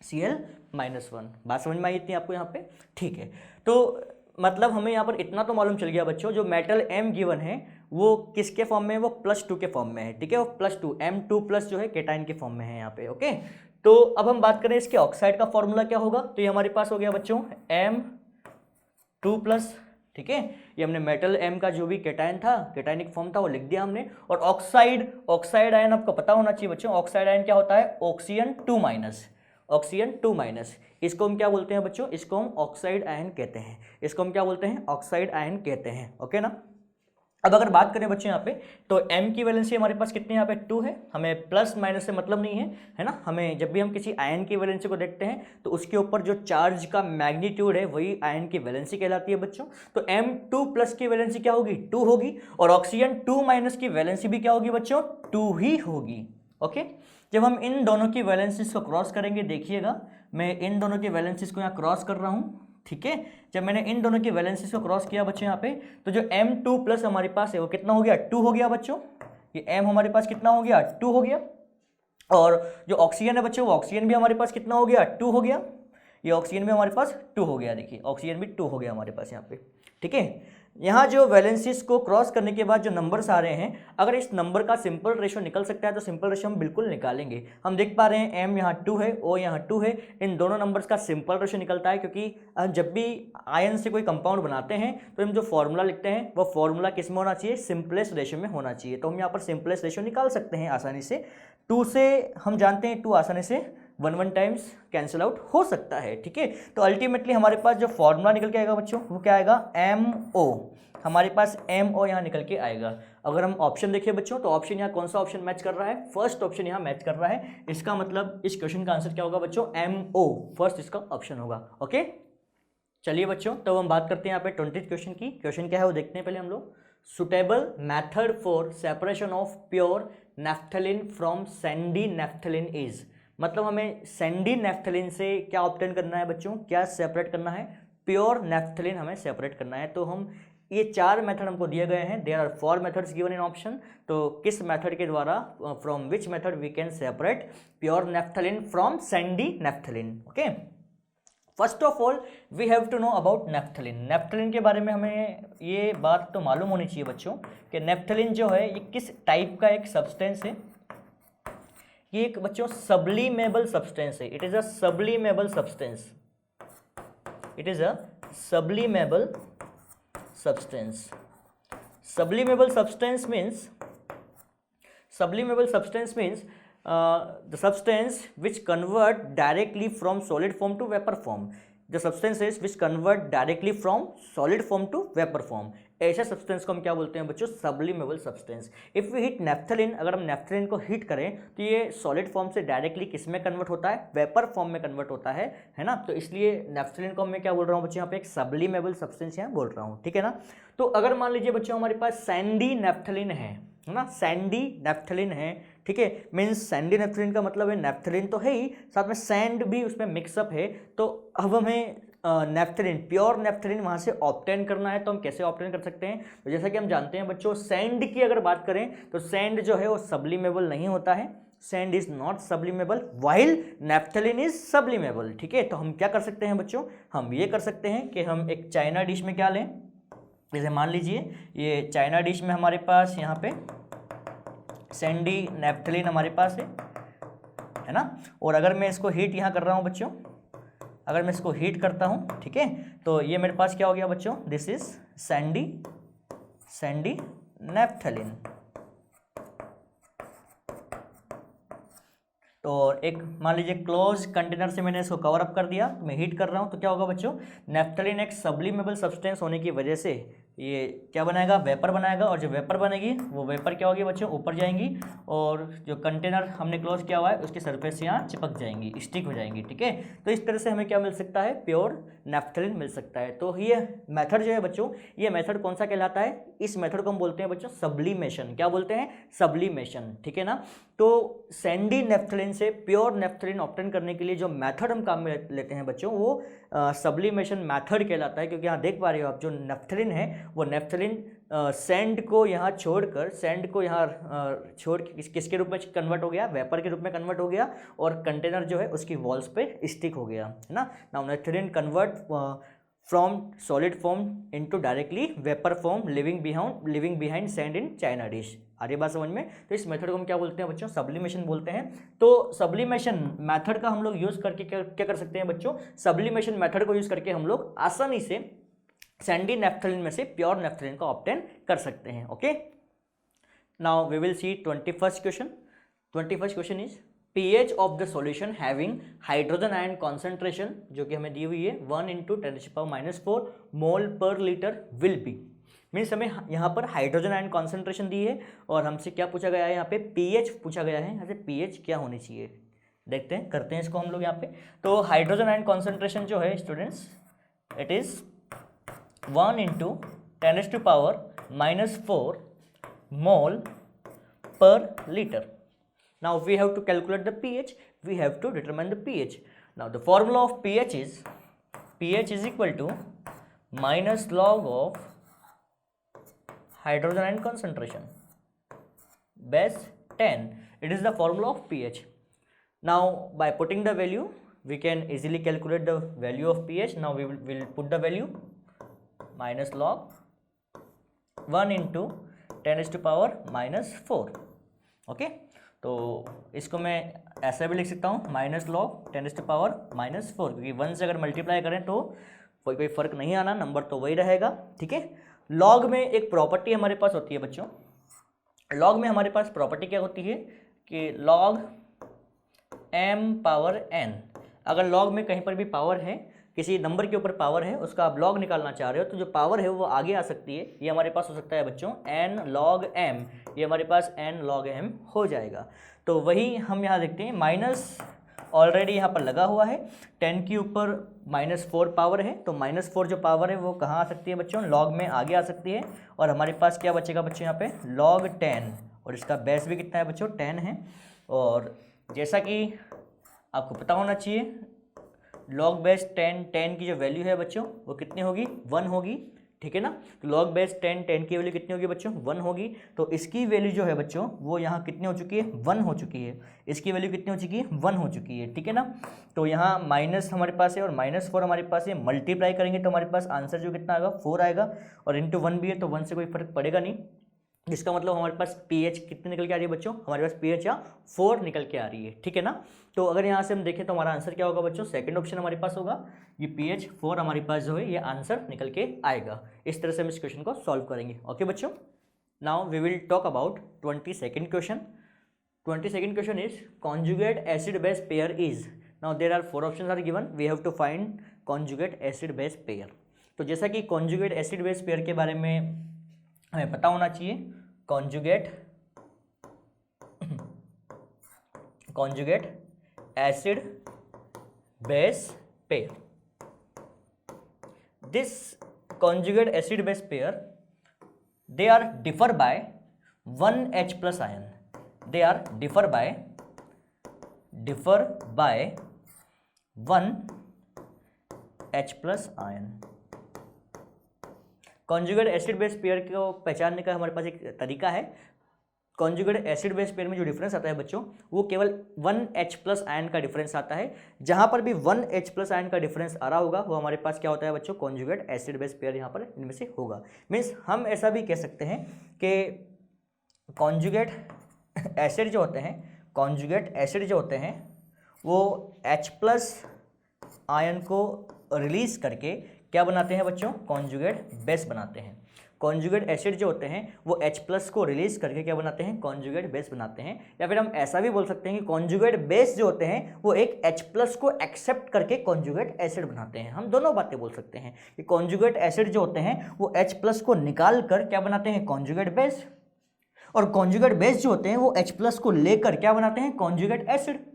Cl-1। बात समझ में आई इतनी आपको यहाँ पे, ठीक है। तो मतलब हमें यहाँ पर इतना तो मालूम चल गया बच्चों, जो मेटल m गिवन है वो किसके फॉर्म में है, वो +2 के फॉर्म में है, ठीक है, वो +2 M2+ जो है कैटायन के फॉर्म में है यहाँ पे। ओके, तो अब हम बात करें इसके ऑक्साइड का फॉर्मूला क्या होगा, तो ये हमारे पास हो गया बच्चों M2+, ठीक है। ये हमने मेटल m का जो भी कैटायन था, कैटायनिक फॉर्म था, वो लिख दिया हमने। और ऑक्साइड आयन आपको पता होना चाहिए बच्चों, ऑक्साइड आयन क्या होता है, ऑक्सीजन 2-, इसको हम क्या बोलते हैं बच्चों, इसको हम ऑक्साइड आयन कहते हैं, इसको हम क्या बोलते हैं, ऑक्साइड आयन कहते हैं। ओके ना। अब अगर बात करें बच्चों यहाँ पे, तो m की वैलेंसी हमारे पास कितनी यहाँ पे 2 है, हमें प्लस माइनस से मतलब नहीं है ना। हमें जब भी हम किसी आयन की वैलेंसी को देखते हैं तो उसके ऊपर जो चार्ज का मैग्नीट्यूड है वही आयन की वैलेंसी कहलाती है बच्चों। तो M2+ की वैलेंसी क्या होगी, 2 होगी, और ऑक्सीजन 2- की वैलेंसी भी क्या होगी बच्चों, 2 ही होगी। ओके, जब हम इन दोनों की वैलेंसीज को क्रॉस करेंगे, देखिएगा मैं इन दोनों की वैलेंसीज को यहाँ क्रॉस कर रहा हूँ, ठीक है। जब मैंने इन दोनों की वैलेंसीज को क्रॉस किया बच्चों यहाँ पे, तो जो M2+ हमारे पास है वो कितना हो गया, 2 हो गया बच्चों। ये M हमारे पास कितना हो गया, 2 हो गया। और जो ऑक्सीजन है बच्चों, वो ऑक्सीजन भी हमारे पास कितना हो गया, 2 हो गया। ये ऑक्सीजन भी हमारे पास 2 हो गया, देखिए ऑक्सीजन भी 2 हो गया हमारे पास यहाँ पे, ठीक है। यहाँ जो वैलेंसीज को क्रॉस करने के बाद जो नंबर्स आ रहे हैं, अगर इस नंबर का सिंपल रेशो निकल सकता है तो सिंपल रेशो हम बिल्कुल निकालेंगे। हम देख पा रहे हैं m यहाँ 2 है, o यहाँ 2 है, इन दोनों नंबर्स का सिंपल रेशो निकलता है, क्योंकि जब भी आयन से कोई कंपाउंड बनाते हैं तो हम जो फॉर्मूला लिखते हैं वो फॉर्मूला किस में होना चाहिए, सिंपलेस्ट रेशो में होना चाहिए। तो हम यहाँ पर सिंपलेस्ट रेशो निकाल सकते हैं आसानी से। 2 से हम जानते हैं 2 आसानी से 1 टाइम्स कैंसिल आउट हो सकता है, ठीक है। तो अल्टीमेटली हमारे पास जो फॉर्मूला निकल के आएगा बच्चों वो क्या आएगा, MO, हमारे पास MO यहाँ निकल के आएगा। अगर हम ऑप्शन देखिए बच्चों, तो ऑप्शन यहाँ कौन सा ऑप्शन मैच कर रहा है, फर्स्ट ऑप्शन यहाँ मैच कर रहा है। इसका मतलब इस क्वेश्चन का आंसर क्या होगा बच्चों, MO, फर्स्ट इसका ऑप्शन होगा। ओके, चलिए बच्चों, तो हम बात करते हैं यहाँ पे 20th क्वेश्चन की। क्वेश्चन क्या है वो देखते हैं पहले हम लोग। Suitable method for separation of pure naphthalene from sandy naphthalene is, मतलब हमें सैंडी नेफ्थलीन से क्या ऑब्टेन करना है बच्चों, क्या सेपरेट करना है, प्योर नेफ्थलीन हमें सेपरेट करना है। तो हम ये 4 मेथड हमको दिए गए हैं, there are 4 methods given in option. तो किस मेथड के द्वारा, from which method we can separate pure naphthalene from sandy naphthalene. Okay, first of all we have to know about naphthalene. Naphthalene के बारे में हमें ये बात तो मालूम होनी चाहिए बच्चों कि नेफ्थलीन जो है ये किस टाइप का एक सब्सटेंस है। ये एक बच्चों सब्लिमेबल सब्सटेंस है, it is a sublimable substance, it is a sublimable substance. Sublimable substance means the substance which convert directly from solid form to vapor form. The substances which convert directly from solid form to vapor form. ऐसा substance को हम क्या बोलते हैं बच्चों, sublimable substance. If we heat naphthalene, अगर हम naphthalene को हिट करें तो ये सॉलिड फॉर्म से डायरेक्टली किस में कन्वर्ट होता है, वेपर फॉर्म में कन्वर्ट होता है ना। तो इसलिए नेफ्थलीन को मैं क्या बोल रहा हूँ बच्चों, यहाँ पे एक सब्लिमेबल सब्सटेंस यहाँ बोल रहा हूँ, ठीक है ना। तो अगर मान लीजिए बच्चों हमारे पास सैंडी नेफ्थलीन है ना, सैंडी नेफ्थलीन है, ठीक है। मीन्स सैंडी नेफ्थलीन का मतलब है नेफ्थलीन तो है ही, साथ में सैंड भी उसमें मिक्सअप है। तो अब हमें नेफ्थलीन, प्योर नेफ्थलीन वहाँ से ऑब्टेन करना है, तो हम कैसे ऑब्टेन कर सकते हैं। तो जैसा कि हम जानते हैं बच्चों, सैंड की अगर बात करें तो सैंड जो है वो सब्लिमेबल नहीं होता है, sand is not sublimable while naphthalene is sublimable, ठीक है। तो हम क्या कर सकते हैं बच्चों, हम ये कर सकते हैं कि हम एक चाइना डिश में क्या लें, जैसे मान लीजिए ये चाइना डिश में हमारे पास यहाँ पे सैंडी नेफ्थलीन हमारे पास है ना। और अगर मैं इसको हीट यहाँ कर रहा हूँ बच्चों, अगर मैं इसको हीट करता हूँ, ठीक है, तो ये मेरे पास क्या हो गया बच्चों, दिस इज सैंडी नेफ्थलीन। तो एक मान लीजिए क्लोज कंटेनर से मैंने इसको कवर अप कर दिया, मैं हीट कर रहा हूँ, तो क्या होगा बच्चों, नेफ्थलीन एक सब्लिमेबल सब्सटेंस होने की वजह से ये क्या बनाएगा, वेपर बनाएगा। और जो वेपर बनेगी वो वेपर क्या होगी बच्चों, ऊपर जाएंगी और जो कंटेनर हमने क्लोज किया हुआ है उसकी सरफेस से यहाँ चिपक जाएंगी, स्टिक हो जाएंगी, ठीक है। तो इस तरह से हमें क्या मिल सकता है, प्योर नेफ्थलीन मिल सकता है। तो ये मेथड जो है बच्चों, ये मेथड कौन सा कहलाता है, इस मेथड को हम बोलते हैं बच्चों सब्लिमेशन। क्या बोलते हैं, सब्लिमेशन, ठीक है ना। तो सैंडी नेफ्थलीन से प्योर नेफ्थलीन ऑब्टेन करने के लिए जो मेथड हम काम में लेते हैं बच्चों, वो सब्लिमेशन मेथड कहलाता है। क्योंकि यहाँ देख पा रहे हो आप, जो नेफ्थलीन है वो नेफ्थलीन सैंड को यहाँ छोड़कर, सैंड को यहाँ छोड़ के किसके रूप में कन्वर्ट हो गया, वेपर के रूप में कन्वर्ट हो गया, और कंटेनर जो है उसकी वॉल्स पे स्टिक हो गया, है ना। Now naphthalene convert from solid form into directly vapour form living behind sand in china dish. आ रही बात समझ में। तो इस मेथड को हम क्या बोलते हैं बच्चों, सब्लिमेशन बोलते हैं। तो सब्लिमेशन मेथड का हम लोग यूज करके क्या कर सकते हैं बच्चों, सब्लिमेशन मेथड को यूज करके हम लोग आसानी से सैंडी नेफ्थलीन में से प्योर नेफ्थलीन को ऑब्टेन कर सकते हैं। Okay, now we will see 21st question. 21st question is pH of the solution having hydrogen ion concentration, जो कि हमें दी हुई है 1 × 10⁻⁻⁴ मोल पर लीटर विल बी। मीन्स हमें यहाँ पर हाइड्रोजन आयन कॉन्सेंट्रेशन दी है और हमसे क्या पूछा गया है, यहाँ पे pH पूछा गया है। यहाँ से pH क्या होनी चाहिए, देखते हैं, करते हैं इसको हम लोग यहाँ पे। तो हाइड्रोजन आयन कॉन्सेंट्रेशन जो है स्टूडेंट्स, इट इज 1 × 10⁻⁻⁴ मोल पर litre. Now we have to calculate the pH, we have to determine the pH. Now the formula of pH is equal to minus log of hydrogen ion concentration base 10. It is the formula of pH. Now by putting the value we can easily calculate the value of pH. Now we will put the value minus log 1 × 10⁻⁻⁴. Okay, तो इसको मैं ऐसा भी लिख सकता हूँ minus log 10⁻⁻⁴, क्योंकि 1 से अगर मल्टीप्लाई करें तो कोई फर्क नहीं आना, नंबर तो वही रहेगा, ठीक है। लॉग में एक प्रॉपर्टी हमारे पास होती है बच्चों, लॉग में हमारे पास प्रॉपर्टी क्या होती है कि लॉग m⁻n, अगर लॉग में कहीं पर भी पावर है, किसी नंबर के ऊपर पावर है, उसका आप लॉग निकालना चाह रहे हो, तो जो पावर है वो आगे आ सकती है। ये हमारे पास हो सकता है बच्चों n log m, ये हमारे पास n log m हो जाएगा। तो वही हम यहाँ देखते हैं, माइनस ऑलरेडी यहाँ पर लगा हुआ है, 10 के ऊपर -4 पावर है, तो -4 जो पावर है वो कहाँ आ सकती है बच्चों, लॉग में आगे आ सकती है। और हमारे पास क्या बचेगा बच्चों यहाँ पे, log 10, और इसका बेस भी कितना है बच्चों, 10 है। और जैसा कि आपको पता होना चाहिए, लॉग बेस 10 की जो वैल्यू है बच्चों वो कितनी होगी, 1 होगी, ठीक है ना। तो लॉग बेस 10 की वैल्यू कितनी होगी बच्चों, 1 होगी। तो इसकी वैल्यू जो है बच्चों वो यहाँ कितनी हो चुकी है, 1 हो चुकी है। इसकी वैल्यू कितनी हो चुकी है, 1 हो चुकी है, ठीक है ना। तो यहाँ माइनस हमारे पास है और -4 हमारे पास है, मल्टीप्लाई करेंगे तो हमारे पास आंसर जो कितना आएगा, 4 आएगा। और इंटू 1 भी है तो 1 से कोई फर्क पड़ेगा नहीं, जिसका मतलब हमारे पास pH कितनी निकल के आ रही है बच्चों, हमारे पास pH यहाँ 4 निकल के आ रही है, ठीक है ना। तो अगर यहाँ से हम देखें तो हमारा आंसर क्या होगा बच्चों, सेकंड ऑप्शन हमारे पास होगा, ये pH 4 हमारे पास जो है ये आंसर निकल के आएगा। इस तरह से हम इस क्वेश्चन को सॉल्व करेंगे। ओके बच्चों, now we will talk about 22nd question. 22nd question is conjugate acid base pair is, now there are 4 options are given, we have to find conjugate acid base pair. तो जैसा कि conjugate acid base pair के बारे में हमें पता होना चाहिए, conjugate acid base pair, this conjugate acid base pair, they are differ by 1 H+ ion, they are differ by 1 H+ ion। Conjugate acid base pair को पहचानने का हमारे पास एक तरीका है, कॉन्जुगेट एसिड बेस पेयर में जो डिफरेंस आता है बच्चों, वो केवल 1H+ आयन का डिफरेंस आता है। जहां पर भी 1H+ आयन का डिफरेंस आ रहा होगा वो हमारे पास क्या होता है बच्चों, कॉन्जुगेट एसिड बेस पेयर यहाँ पर इनमें से होगा। मीन्स हम ऐसा भी कह सकते हैं कि कॉन्जुगेट एसिड जो होते हैं, कॉन्जुगेट एसिड जो होते हैं वो H+ आयन को रिलीज करके क्या बनाते हैं बच्चों, कॉन्जुगेट बेस बनाते हैं। कॉन्जुगेट एसिड जो होते हैं वो H+ को रिलीज करके क्या बनाते हैं, कॉन्जुगेट बेस बनाते हैं। या फिर हम ऐसा भी बोल सकते हैं कि कॉन्जुगेट बेस जो होते हैं वो एक H+ को एक्सेप्ट करके कॉन्जुगेट एसिड बनाते हैं। हम दोनों बातें बोल सकते हैं कि कॉन्जुगेट एसिड जो होते हैं वो H+ को निकाल कर क्या बनाते हैं, कॉन्जुगेट बेस, और कॉन्जुगेट बेस जो होते हैं वो H+ को लेकर क्या बनाते हैं, कॉन्जुगेट एसिड।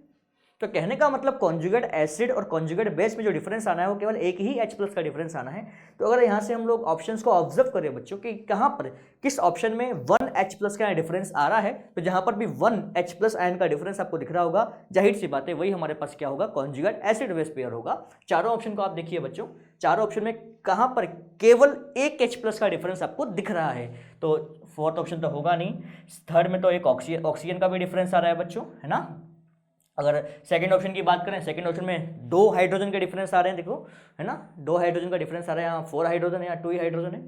तो कहने का मतलब कॉन्जुगेट एसिड और कॉन्जुगेट बेस में जो डिफरेंस आना है वो केवल एक ही H+ का डिफरेंस आना है। तो अगर यहाँ से हम लोग ऑप्शंस को ऑब्जर्व करें बच्चों कि कहाँ पर किस ऑप्शन में 1H+ का डिफरेंस आ रहा है, तो जहाँ पर भी 1H+ आयन का डिफरेंस आपको दिख रहा होगा, जाहिर सी बात है वही हमारे पास क्या होगा, कॉन्जुगेट एसिड बेस पेयर होगा। चारों ऑप्शन को आप देखिए बच्चों, चारों ऑप्शन में कहाँ पर केवल एक H+ का डिफरेंस आपको दिख रहा है, तो फोर्थ ऑप्शन तो होगा नहीं। थर्ड में तो एक ऑक्सीजन का भी डिफरेंस आ रहा है बच्चों, है ना। अगर सेकंड ऑप्शन की बात करें, सेकंड ऑप्शन में 2 हाइड्रोजन के डिफरेंस आ रहे हैं, देखो है ना, 2 हाइड्रोजन का डिफरेंस आ रहा है, यहाँ 4 हाइड्रोजन है, यहाँ 2 ही हाइड्रोजन है।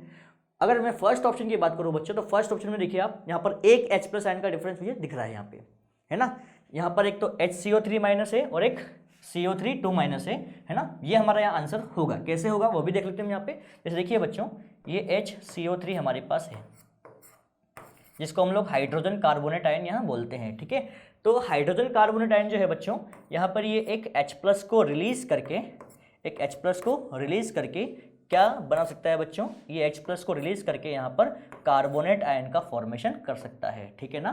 अगर मैं फर्स्ट ऑप्शन की बात करूँ बच्चों, तो फर्स्ट ऑप्शन में देखिए आप, यहाँ पर एक H+ आयन का डिफरेंस मुझे दिख रहा है यहाँ पे, है ना। यहाँ पर एक तो HCO3- है और एक CO3 है ना। ये हमारा यहाँ आंसर होगा। कैसे होगा वो भी देख लेते हैं यहाँ पे। जैसे देखिए बच्चों, ये HCO3 हमारे पास है, जिसको हम लोग हाइड्रोजन कार्बोनेट आयन यहाँ बोलते हैं, ठीक है। तो हाइड्रोजन कार्बोनेट आयन जो है बच्चों, यहाँ पर ये एक H+ को रिलीज करके, एक H+ को रिलीज करके क्या बना सकता है बच्चों, ये H+ को रिलीज करके यहाँ पर कार्बोनेट आयन का फॉर्मेशन कर सकता है, ठीक है ना,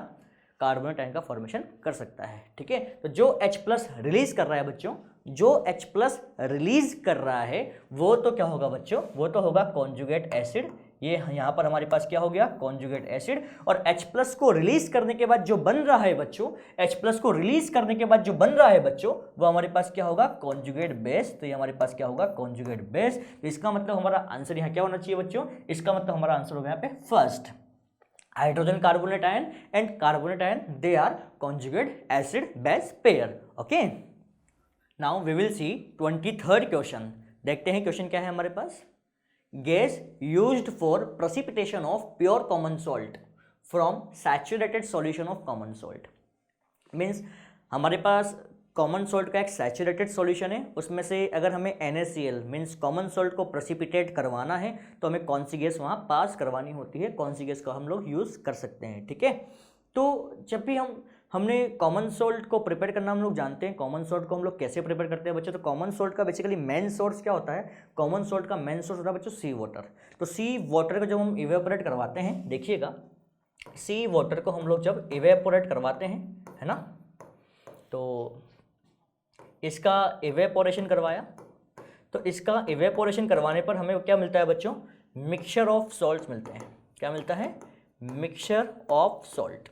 कार्बोनेट आयन का फॉर्मेशन कर सकता है, ठीक है। तो जो H+ रिलीज कर रहा है बच्चों, जो H+ रिलीज कर रहा है वो तो क्या होगा बच्चों, वो तो होगा कॉन्जुगेट एसिड। ये यहाँ पर हमारे पास क्या हो गया, कॉन्जुगेट एसिड। और H+ को रिलीज करने के बाद जो बन रहा है बच्चों, H+ को रिलीज करने के बाद जो बन रहा है बच्चों, वो हमारे पास क्या होगा, कॉन्जुगेट बेस। तो ये हमारे पास क्या होगा, कॉन्जुगेट बेस। तो इसका मतलब हमारा आंसर यहाँ क्या होना चाहिए बच्चों, इसका मतलब हमारा आंसर होगा यहाँ पे first, hydrogen carbonate ion and carbonate ion, they are conjugate acid base pair. Okay, now we will see 23rd question। देखते हैं क्वेश्चन क्या है हमारे पास। Gas used for precipitation of pure common salt from saturated solution of common salt। Means हमारे पास common salt का एक saturated solution है, उसमें से अगर हमें NaCl मीन्स कॉमन सॉल्ट को प्रेसिपिटेट करवाना है तो हमें कौन सी गैस वहाँ पास करवानी होती है, कौन सी गैस को हम लोग यूज़ कर सकते हैं, ठीक है। तो जब भी हमने कॉमन सॉल्ट को प्रिपेयर करना हम लोग जानते हैं। कॉमन सॉल्ट को हम लोग कैसे प्रिपेयर करते हैं बच्चों, तो कॉमन सॉल्ट का बेसिकली मेन सोर्स क्या होता है, कॉमन सॉल्ट का मेन सोर्स होता है बच्चों सी वाटर। तो सी वाटर को जब हम इवेपोरेट करवाते हैं, देखिएगा सी वाटर को हम लोग जब इवेपोरेट करवाते हैं, है ना, तो इसका इवेपोरेशन करवाया, तो इसका इवेपोरेशन करवाने पर हमें क्या मिलता है बच्चों, मिक्सचर ऑफ सॉल्ट्स मिलते हैं। क्या मिलता है, मिक्सचर ऑफ सॉल्ट,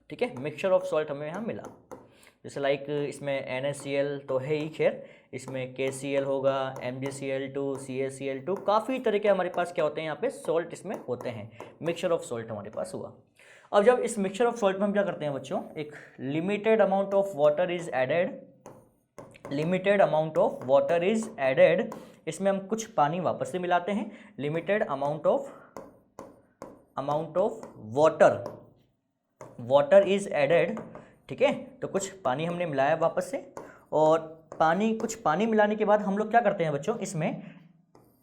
ठीक है। मिक्सचर ऑफ सॉल्ट हमें यहाँ मिला। जैसे लाइक इसमें NaCl तो है ही, खैर इसमें KCl होगा, MgCl2, CaCl2, काफ़ी तरह के हमारे पास क्या होते हैं यहाँ पे सॉल्ट इसमें होते हैं। मिक्सचर ऑफ सॉल्ट हमारे पास हुआ। अब जब इस मिक्सचर ऑफ सॉल्ट में हम क्या करते हैं बच्चों, एक limited amount of water is added, limited amount of water is added, इसमें हम कुछ पानी वापस से मिलाते हैं। Limited amount of water is added, ठीक है। तो कुछ पानी हमने मिलाया वापस से, और कुछ पानी मिलाने के बाद हम लोग क्या करते हैं बच्चों, इसमें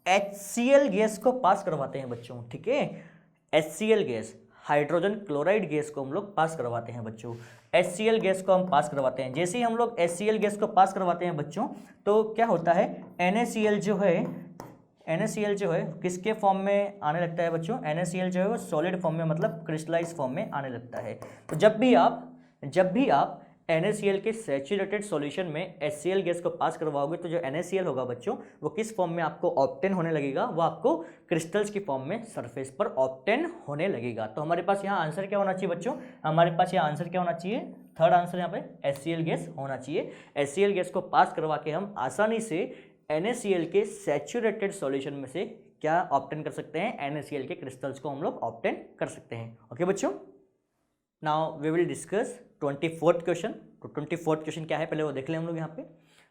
HCl गैस को पास करवाते हैं बच्चों, ठीक है। HCl gas, hydrogen chloride gas को हम लोग पास करवाते हैं बच्चों। HCl गैस को हम पास करवाते हैं। जैसे ही हम लोग HCl गैस को पास करवाते हैं बच्चों, तो क्या होता है, NaCl जो है किसके फॉर्म में आने लगता है बच्चों, NaCl जो है वो सॉलिड फॉर्म में, मतलब क्रिस्टलाइज फॉर्म में आने लगता है। तो जब भी आप NaCl के सैचुरेटेड सॉल्यूशन में HCl गैस को पास करवाओगे, तो जो NaCl होगा बच्चों वो किस फॉर्म में आपको ऑब्टेन होने लगेगा, वो आपको क्रिस्टल्स की फॉर्म में सरफेस पर ऑब्टेन होने लगेगा। तो हमारे पास यहाँ आंसर क्या होना चाहिए बच्चों, हमारे पास यहाँ आंसर क्या होना चाहिए, थर्ड आंसर यहाँ पे HCl गैस होना चाहिए। HCl गैस को पास करवा के हम आसानी से NaCl के सैचुरेटेड सॉल्यूशन में से क्या ऑब्टेन कर सकते हैं, NaCl के क्रिस्टल्स को हम लोग ऑब्टेन कर सकते हैं। ओके बच्चों। Now we will discuss 24th question. तो 24th क्वेश्चन क्या है पहले वो देख लें हम लोग। यहाँ पे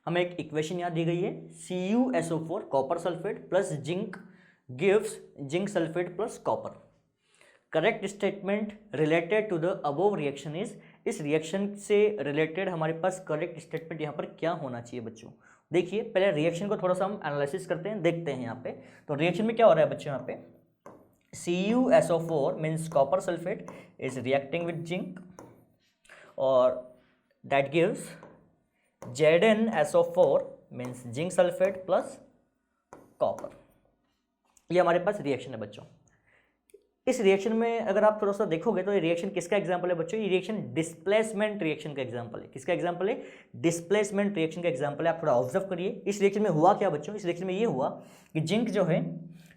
हमें एक इक्वेशन यहाँ दी गई है, CuSO4 copper sulphate plus zinc gives zinc sulphate plus copper. Correct statement related to the above reaction is, इस रिएक्शन से रिलेटेड हमारे पास करेक्ट स्टेटमेंट यहाँ पर क्या होना चाहिए बच्चों। देखिए पहले रिएक्शन को थोड़ा सा हम एनालिसिस करते हैं, देखते हैं यहाँ पे। तो रिएक्शन में क्या हो रहा है बच्चों, यहाँ पे CuSO4 means copper sulphate is reacting with zinc और that gives ZnSO4 means zinc sulphate plus copper. ये हमारे पास रिएक्शन है बच्चों। इस रिएक्शन में अगर आप थोड़ा सा देखोगे तो ये रिएक्शन किसका एग्जांपल है बच्चों, ये रिएक्शन डिस्प्लेसमेंट रिएक्शन का एग्जांपल है। किसका एग्जांपल है, डिस्प्लेसमेंट रिएक्शन का एग्जांपल है। आप थोड़ा ऑब्जर्व करिए इस रिएक्शन में हुआ क्या बच्चों। इस रिएक्शन में ये हुआ कि जिंक जो है,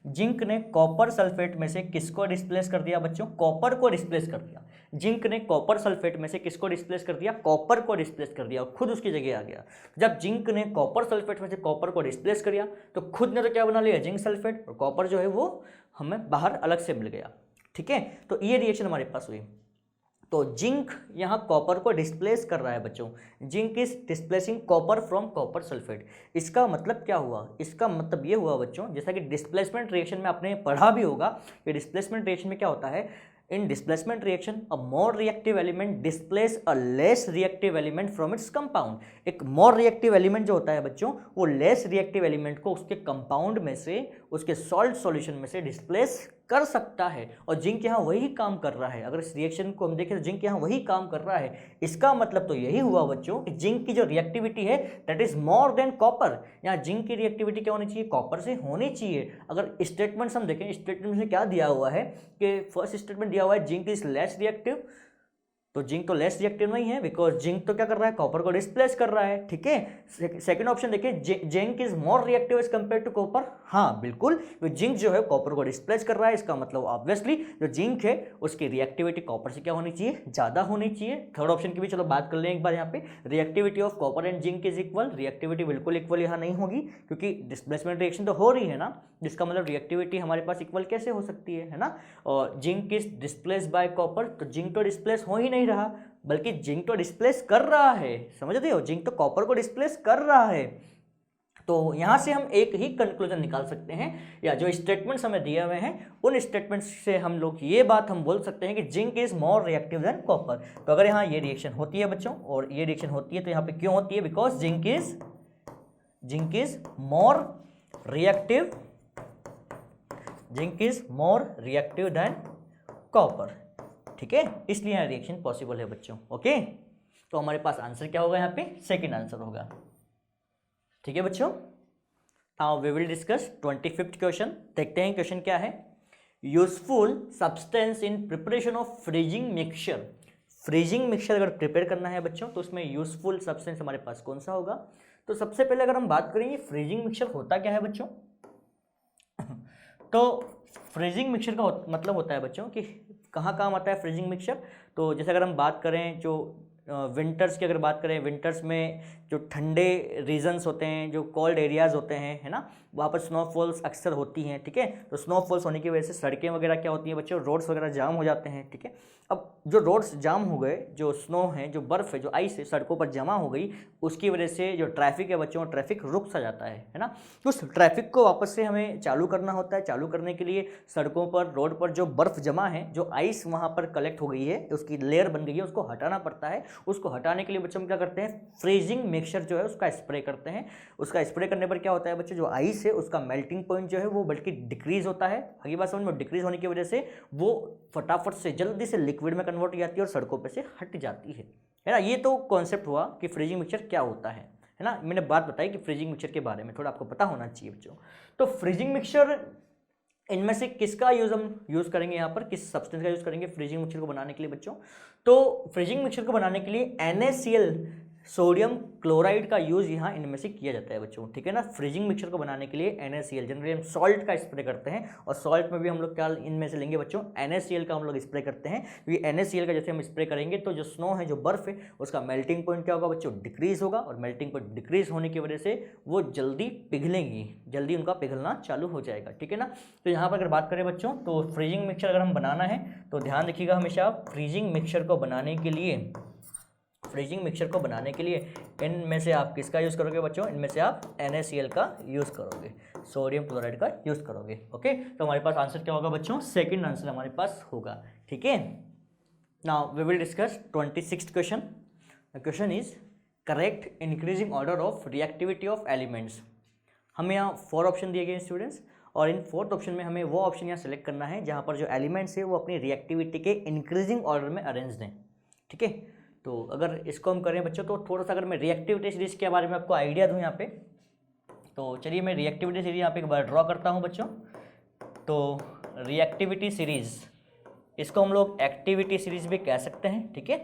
जिंक ने कॉपर सल्फेट में से किसको डिस्प्लेस कर दिया बच्चों, कॉपर को डिस्प्लेस कर दिया। जिंक ने कॉपर सल्फेट में से किसको डिस्प्लेस कर दिया, कॉपर को डिस्प्लेस कर दिया और खुद उसकी जगह आ गया। जब जिंक ने कॉपर सल्फेट में से कॉपर को डिस्प्लेस कर दिया तो खुद ने तो क्या बना लिया, जिंक सल्फेट, और कॉपर जो है वो हमें बाहर अलग से मिल गया। ठीक है, तो ये रिएक्शन हमारे पास हुई। तो जिंक यहाँ कॉपर को डिस्प्लेस कर रहा है बच्चों, zinc is displacing copper from copper sulphate. इसका मतलब क्या हुआ, इसका मतलब ये हुआ बच्चों, जैसा कि डिस्प्लेसमेंट रिएक्शन में आपने पढ़ा भी होगा कि डिस्प्लेसमेंट रिएक्शन में क्या होता है, इन displacement reaction a more reactive element displace a less reactive element from its compound. एक मोर रिएक्टिव एलिमेंट जो होता है बच्चों, वो लेस रिएक्टिव एलिमेंट को उसके कंपाउंड में से, उसके सॉल्ट सॉल्यूशन में से डिस्प्लेस कर सकता है। और जिंक यहाँ वही काम कर रहा है। अगर इस रिएक्शन को हम देखें तो जिंक यहाँ वही काम कर रहा है। इसका मतलब तो यही हुआ बच्चों कि जिंक की जो रिएक्टिविटी है that is more than copper. यहाँ जिंक की रिएक्टिविटी क्या होनी चाहिए, कॉपर से होनी चाहिए। अगर स्टेटमेंट्स हम देखें, स्टेटमेंट में क्या दिया हुआ है कि फर्स्ट स्टेटमेंट दिया हुआ है जिंक इज लेस रिएक्टिव, तो जिंक तो लेस रिएक्टिव नहीं है बिकॉज जिंक तो क्या कर रहा है, कॉपर को डिस्प्लेस कर रहा है। ठीक है, सेकंड ऑप्शन देखिए, zinc is more reactive as compared to copper. हाँ बिल्कुल, जिंक जो है कॉपर को डिस्प्लेस कर रहा है, इसका मतलब ऑब्वियसली जो जिंक है उसकी रिएक्टिविटी कॉपर से क्या होनी चाहिए, ज्यादा होनी चाहिए। थर्ड ऑप्शन की भी चलो बात कर लें एक बार। यहाँ पे reactivity of copper and zinc is equal, reactivity बिल्कुल इक्वल यहाँ नहीं होगी क्योंकि डिस्प्लेसमेंट रिएक्शन तो हो रही है ना, जिसका मतलब रिएक्टिविटी हमारे पास इक्वल कैसे हो सकती है ना। और zinc is displace bye copper, तो जिंक तो डिस्प्लेस हो ही नहीं रहा बल्कि जिंक तो डिस्प्लेस कर रहा है। समझते हो, जिंक तो कॉपर को डिस्प्लेस कर रहा है। तो यहां से हम एक ही कंक्लूजन निकाल सकते हैं, या जो स्टेटमेंट्स हमें दिए हुए हैं उन स्टेटमेंट्स से हम लोग ये बात हम बोल सकते हैं कि zinc is more reactive than copper. तो अगर यहाँ ये रिएक्शन होती है बच्चों और ये रिएक्शन होती है तो यहाँ पे क्यों होती है, because zinc is more reactive, zinc is more reactive than copper. ठीक है, इसलिए यहाँ रिएक्शन पॉसिबल है बच्चों। ओके, तो हमारे पास आंसर क्या होगा, यहाँ पे सेकंड आंसर होगा। ठीक है बच्चों, now we will discuss 25th question. देखते हैं क्वेश्चन क्या है। Useful substance in preparation of freezing mixture. Freezing mixture अगर प्रिपेयर करना है बच्चों तो उसमें यूजफुल सब्सटेंस हमारे पास कौन सा होगा। तो सबसे पहले अगर हम बात करें फ्रीजिंग मिक्सचर होता क्या है बच्चों, तो फ्रीजिंग मिक्सचर का मतलब होता है बच्चों कि कहाँ काम आता है फ्रीजिंग मिक्सचर। तो जैसे अगर हम बात करें जो विंटर्स की अगर बात करें, विंटर्स में जो ठंडे रीजन्स होते हैं, जो कोल्ड एरियाज़ होते हैं, है ना, वहाँ पर स्नोफॉल्स अक्सर होती हैं। ठीक है, तो स्नोफॉल्स होने की वजह से सड़कें वगैरह क्या होती हैं बच्चों, रोड्स वगैरह जाम हो जाते हैं। ठीक है, अब जो रोड्स जाम हो गए, जो स्नो है, जो बर्फ़ है, जो आइस है सड़कों पर जमा हो गई, उसकी वजह से जो ट्रैफिक है बच्चों, ट्रैफिक रुक सा जाता है ना। तो उस ट्रैफिक को वापस से हमें चालू करना होता है। चालू करने के लिए सड़कों पर, रोड पर जो बर्फ़ जमा है, जो आइस वहाँ पर कलेक्ट हो गई है, उसकी लेयर बन गई है, उसको हटाना पड़ता है। उसको हटाने के लिए बच्चों क्या करते हैं, फ्रीजिंग मिक्सचर जो है उसका स्प्रे करते हैं। उसका स्प्रे करने पर क्या होता है बच्चों, जो आइस है उसका मेल्टिंग पॉइंट जो है वो बल्कि डिक्रीज होता है। आगे बात समझ में, डिक्रीज होने की वजह से वो फटाफट से जल्दी से लिक्विड में कन्वर्ट हो जाती है और सड़कों पे से हट जाती है ना। ये तो कॉन्सेप्ट हुआ कि फ्रीजिंग मिक्सचर क्या होता है ना। मैंने बात बताई कि फ्रीजिंग मिक्सचर के बारे में थोड़ा आपको पता होना चाहिए बच्चों। तो फ्रीजिंग मिक्सचर, इनमें से किसका हम यूज़ करेंगे, यहाँ पर किस सब्सटेंस का यूज़ करेंगे फ्रीजिंग मिक्सचर को बनाने के लिए बच्चों। तो फ्रीजिंग मिक्सचर को बनाने के लिए NaCl सोडियम क्लोराइड का यूज़ यहाँ इनमें से किया जाता है बच्चों, ठीक है ना। फ्रीजिंग मिक्सचर को बनाने के लिए NaCl, जनरली हम सॉल्ट का स्प्रे करते हैं, और सॉल्ट में भी हम लोग क्या इनमें से लेंगे बच्चों, NaCl का हम लोग स्प्रे करते हैं, क्योंकि NaCl का जैसे हम स्प्रे करेंगे तो जो स्नो है, जो बर्फ़ है, उसका मेल्टिंग पॉइंट क्या होगा बच्चों, डिक्रीज होगा, और मेल्टिंग पॉइंट डिक्रीज होने की वजह से वो जल्दी पिघलेंगी, जल्दी उनका पिघलना चालू हो जाएगा, ठीक है ना। तो यहाँ पर अगर बात करें बच्चों, तो फ्रीजिंग मिक्सचर अगर हम बनाना है तो ध्यान रखिएगा हमेशा, फ्रीजिंग मिक्सचर को बनाने के लिए इनमें से आप किसका यूज़ करोगे बच्चों, इनमें से आप NaCl का यूज़ करोगे, सोडियम क्लोराइड का यूज़ करोगे। ओके, तो हमारे पास आंसर क्या होगा बच्चों, सेकंड आंसर हमारे पास होगा, ठीक है। Now we will discuss 26th question. The question is correct increasing order of reactivity of elements. हमें यहाँ 4 ऑप्शन दिए गए स्टूडेंट्स, और इन 4th ऑप्शन में हमें वो ऑप्शन यहाँ सेलेक्ट करना है जहाँ पर जो एलिमेंट्स है वो अपनी रिएक्टिविटी के इंक्रीजिंग ऑर्डर में अरेंज हैं, ठीक है। तो अगर इसको हम करें बच्चों, तो थोड़ा सा अगर मैं रिएक्टिविटी सीरीज के बारे में आपको आइडिया दूं यहाँ पे, तो चलिए मैं रिएक्टिविटी सीरीज यहाँ पे एक बार ड्रॉ करता हूँ बच्चों। तो रिएक्टिविटी सीरीज, इसको हम लोग एक्टिविटी सीरीज भी कह सकते हैं, ठीक है।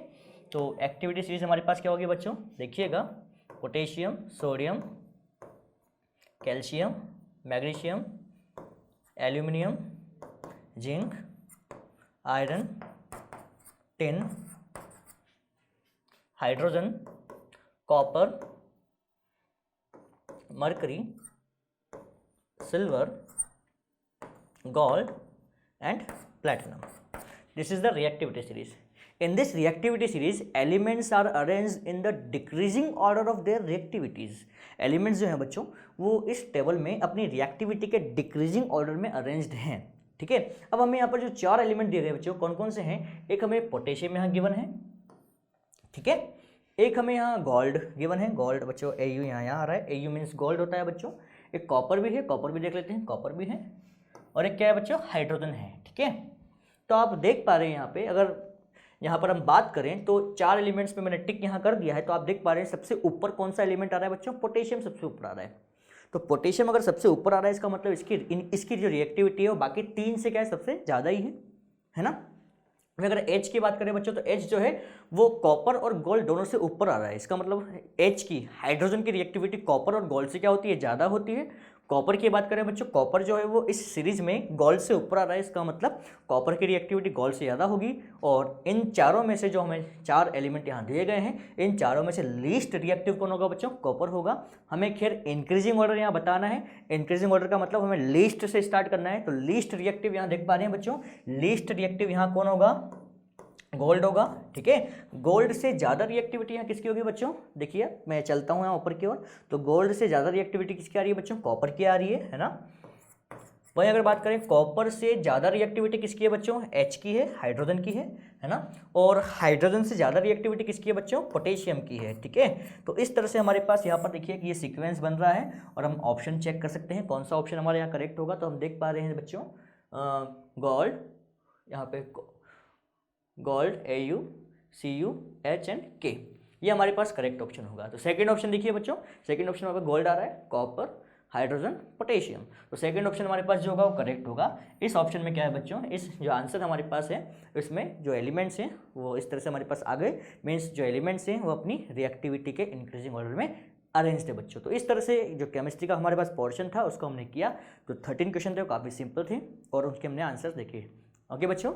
तो एक्टिविटी सीरीज हमारे पास क्या होगी बच्चों, देखिएगा, potassium, sodium, calcium, magnesium, aluminium, zinc, iron, tin, hydrogen, copper, mercury, silver, gold and platinum. This is the reactivity series. In this reactivity series, elements are arranged in the decreasing order of their reactivities. Elements जो हैं बच्चों, वो इस table में अपनी reactivity के decreasing order में arranged हैं, ठीक है। अब हमें यहाँ पर जो 4 एलिमेंट दिए गए बच्चों, कौन कौन से हैं, एक हमें पोटेशियम यहाँ गिवन है, ठीक है, एक हमें यहाँ गोल्ड गिवन है, गोल्ड बच्चों Au यहाँ आ रहा है, Au मीन्स गोल्ड होता है बच्चों। एक कॉपर भी है, कॉपर भी देख लेते हैं, कॉपर भी है, और एक क्या है बच्चों, हाइड्रोजन है, ठीक है। तो आप देख पा रहे हैं यहाँ पे, अगर यहाँ पर हम बात करें तो 4 एलिमेंट्स पे मैंने टिक यहाँ कर दिया है, तो आप देख पा रहे हैं सबसे ऊपर कौन सा एलिमेंट आ रहा है बच्चों, पोटेशियम सबसे ऊपर आ रहा है। तो पोटेशियम अगर सबसे ऊपर आ रहा है, इसका मतलब इसकी जो रिएक्टिविटी है वो बाकी 3 से क्या है, सबसे ज़्यादा ही है ना। अगर H की बात करें बच्चों, तो H जो है वो कॉपर और गोल्ड दोनों से ऊपर आ रहा है, इसका मतलब H की, हाइड्रोजन की रिएक्टिविटी कॉपर और गोल्ड से क्या होती है, ज़्यादा होती है। कॉपर की बात करें बच्चों, कॉपर जो है वो इस सीरीज में गोल्ड से ऊपर आ रहा है, इसका मतलब कॉपर की रिएक्टिविटी गोल्ड से ज़्यादा होगी। और इन चारों में से जो हमें 4 एलिमेंट यहाँ दिए गए हैं, इन चारों में से लीस्ट रिएक्टिव कौन होगा बच्चों, कॉपर होगा। हमें खैर इंक्रीजिंग ऑर्डर यहाँ बताना है, इंक्रीजिंग ऑर्डर का मतलब हमें लीस्ट से स्टार्ट करना है। तो लीस्ट रिएक्टिव यहाँ देख पा रहे हैं बच्चों, लीस्ट रिएक्टिव यहाँ कौन होगा, गोल्ड होगा, ठीक है। गोल्ड से ज़्यादा रिएक्टिविटी यहाँ किसकी होगी बच्चों, देखिए मैं चलता हूँ यहाँ ऊपर की ओर, तो गोल्ड से ज़्यादा रिएक्टिविटी किसकी आ रही है बच्चों, कॉपर की आ रही है ना। वहीं अगर बात करें कॉपर से ज़्यादा रिएक्टिविटी किसकी है बच्चों, H की है, हाइड्रोजन की है ना। और हाइड्रोजन से ज़्यादा रिएक्टिविटी किसकी है बच्चों, पोटेशियम की है, ठीक है। तो इस तरह से हमारे पास यहाँ पर देखिए कि ये सीक्वेंस बन रहा है, और हम ऑप्शन चेक कर सकते हैं कौन सा ऑप्शन हमारे यहाँ करेक्ट होगा। तो हम देख पा रहे हैं बच्चों, गोल्ड, यहाँ पे gold Au, Cu, H and K, ये हमारे पास करेक्ट ऑप्शन होगा। तो सेकंड ऑप्शन देखिए बच्चों, सेकंड ऑप्शन हमारे गोल्ड आ रहा है, कॉपर, हाइड्रोजन, पोटेशियम, तो सेकंड ऑप्शन हमारे पास जो होगा वो करेक्ट होगा। इस ऑप्शन में क्या है बच्चों, इस जो आंसर हमारे पास है इसमें जो एलिमेंट्स हैं वो इस तरह से हमारे पास आ गए, मीन्स जो एलिमेंट्स हैं वो अपनी रिएक्टिविटी के इंक्रीजिंग ऑर्डर में अरेंज थे बच्चों। तो इस तरह से जो केमिस्ट्री का हमारे पास पोर्शन था उसको हमने किया। तो 13 क्वेश्चन थे, वो काफ़ी सिंपल थे और उसके हमने आंसर देखे। ओके बच्चों।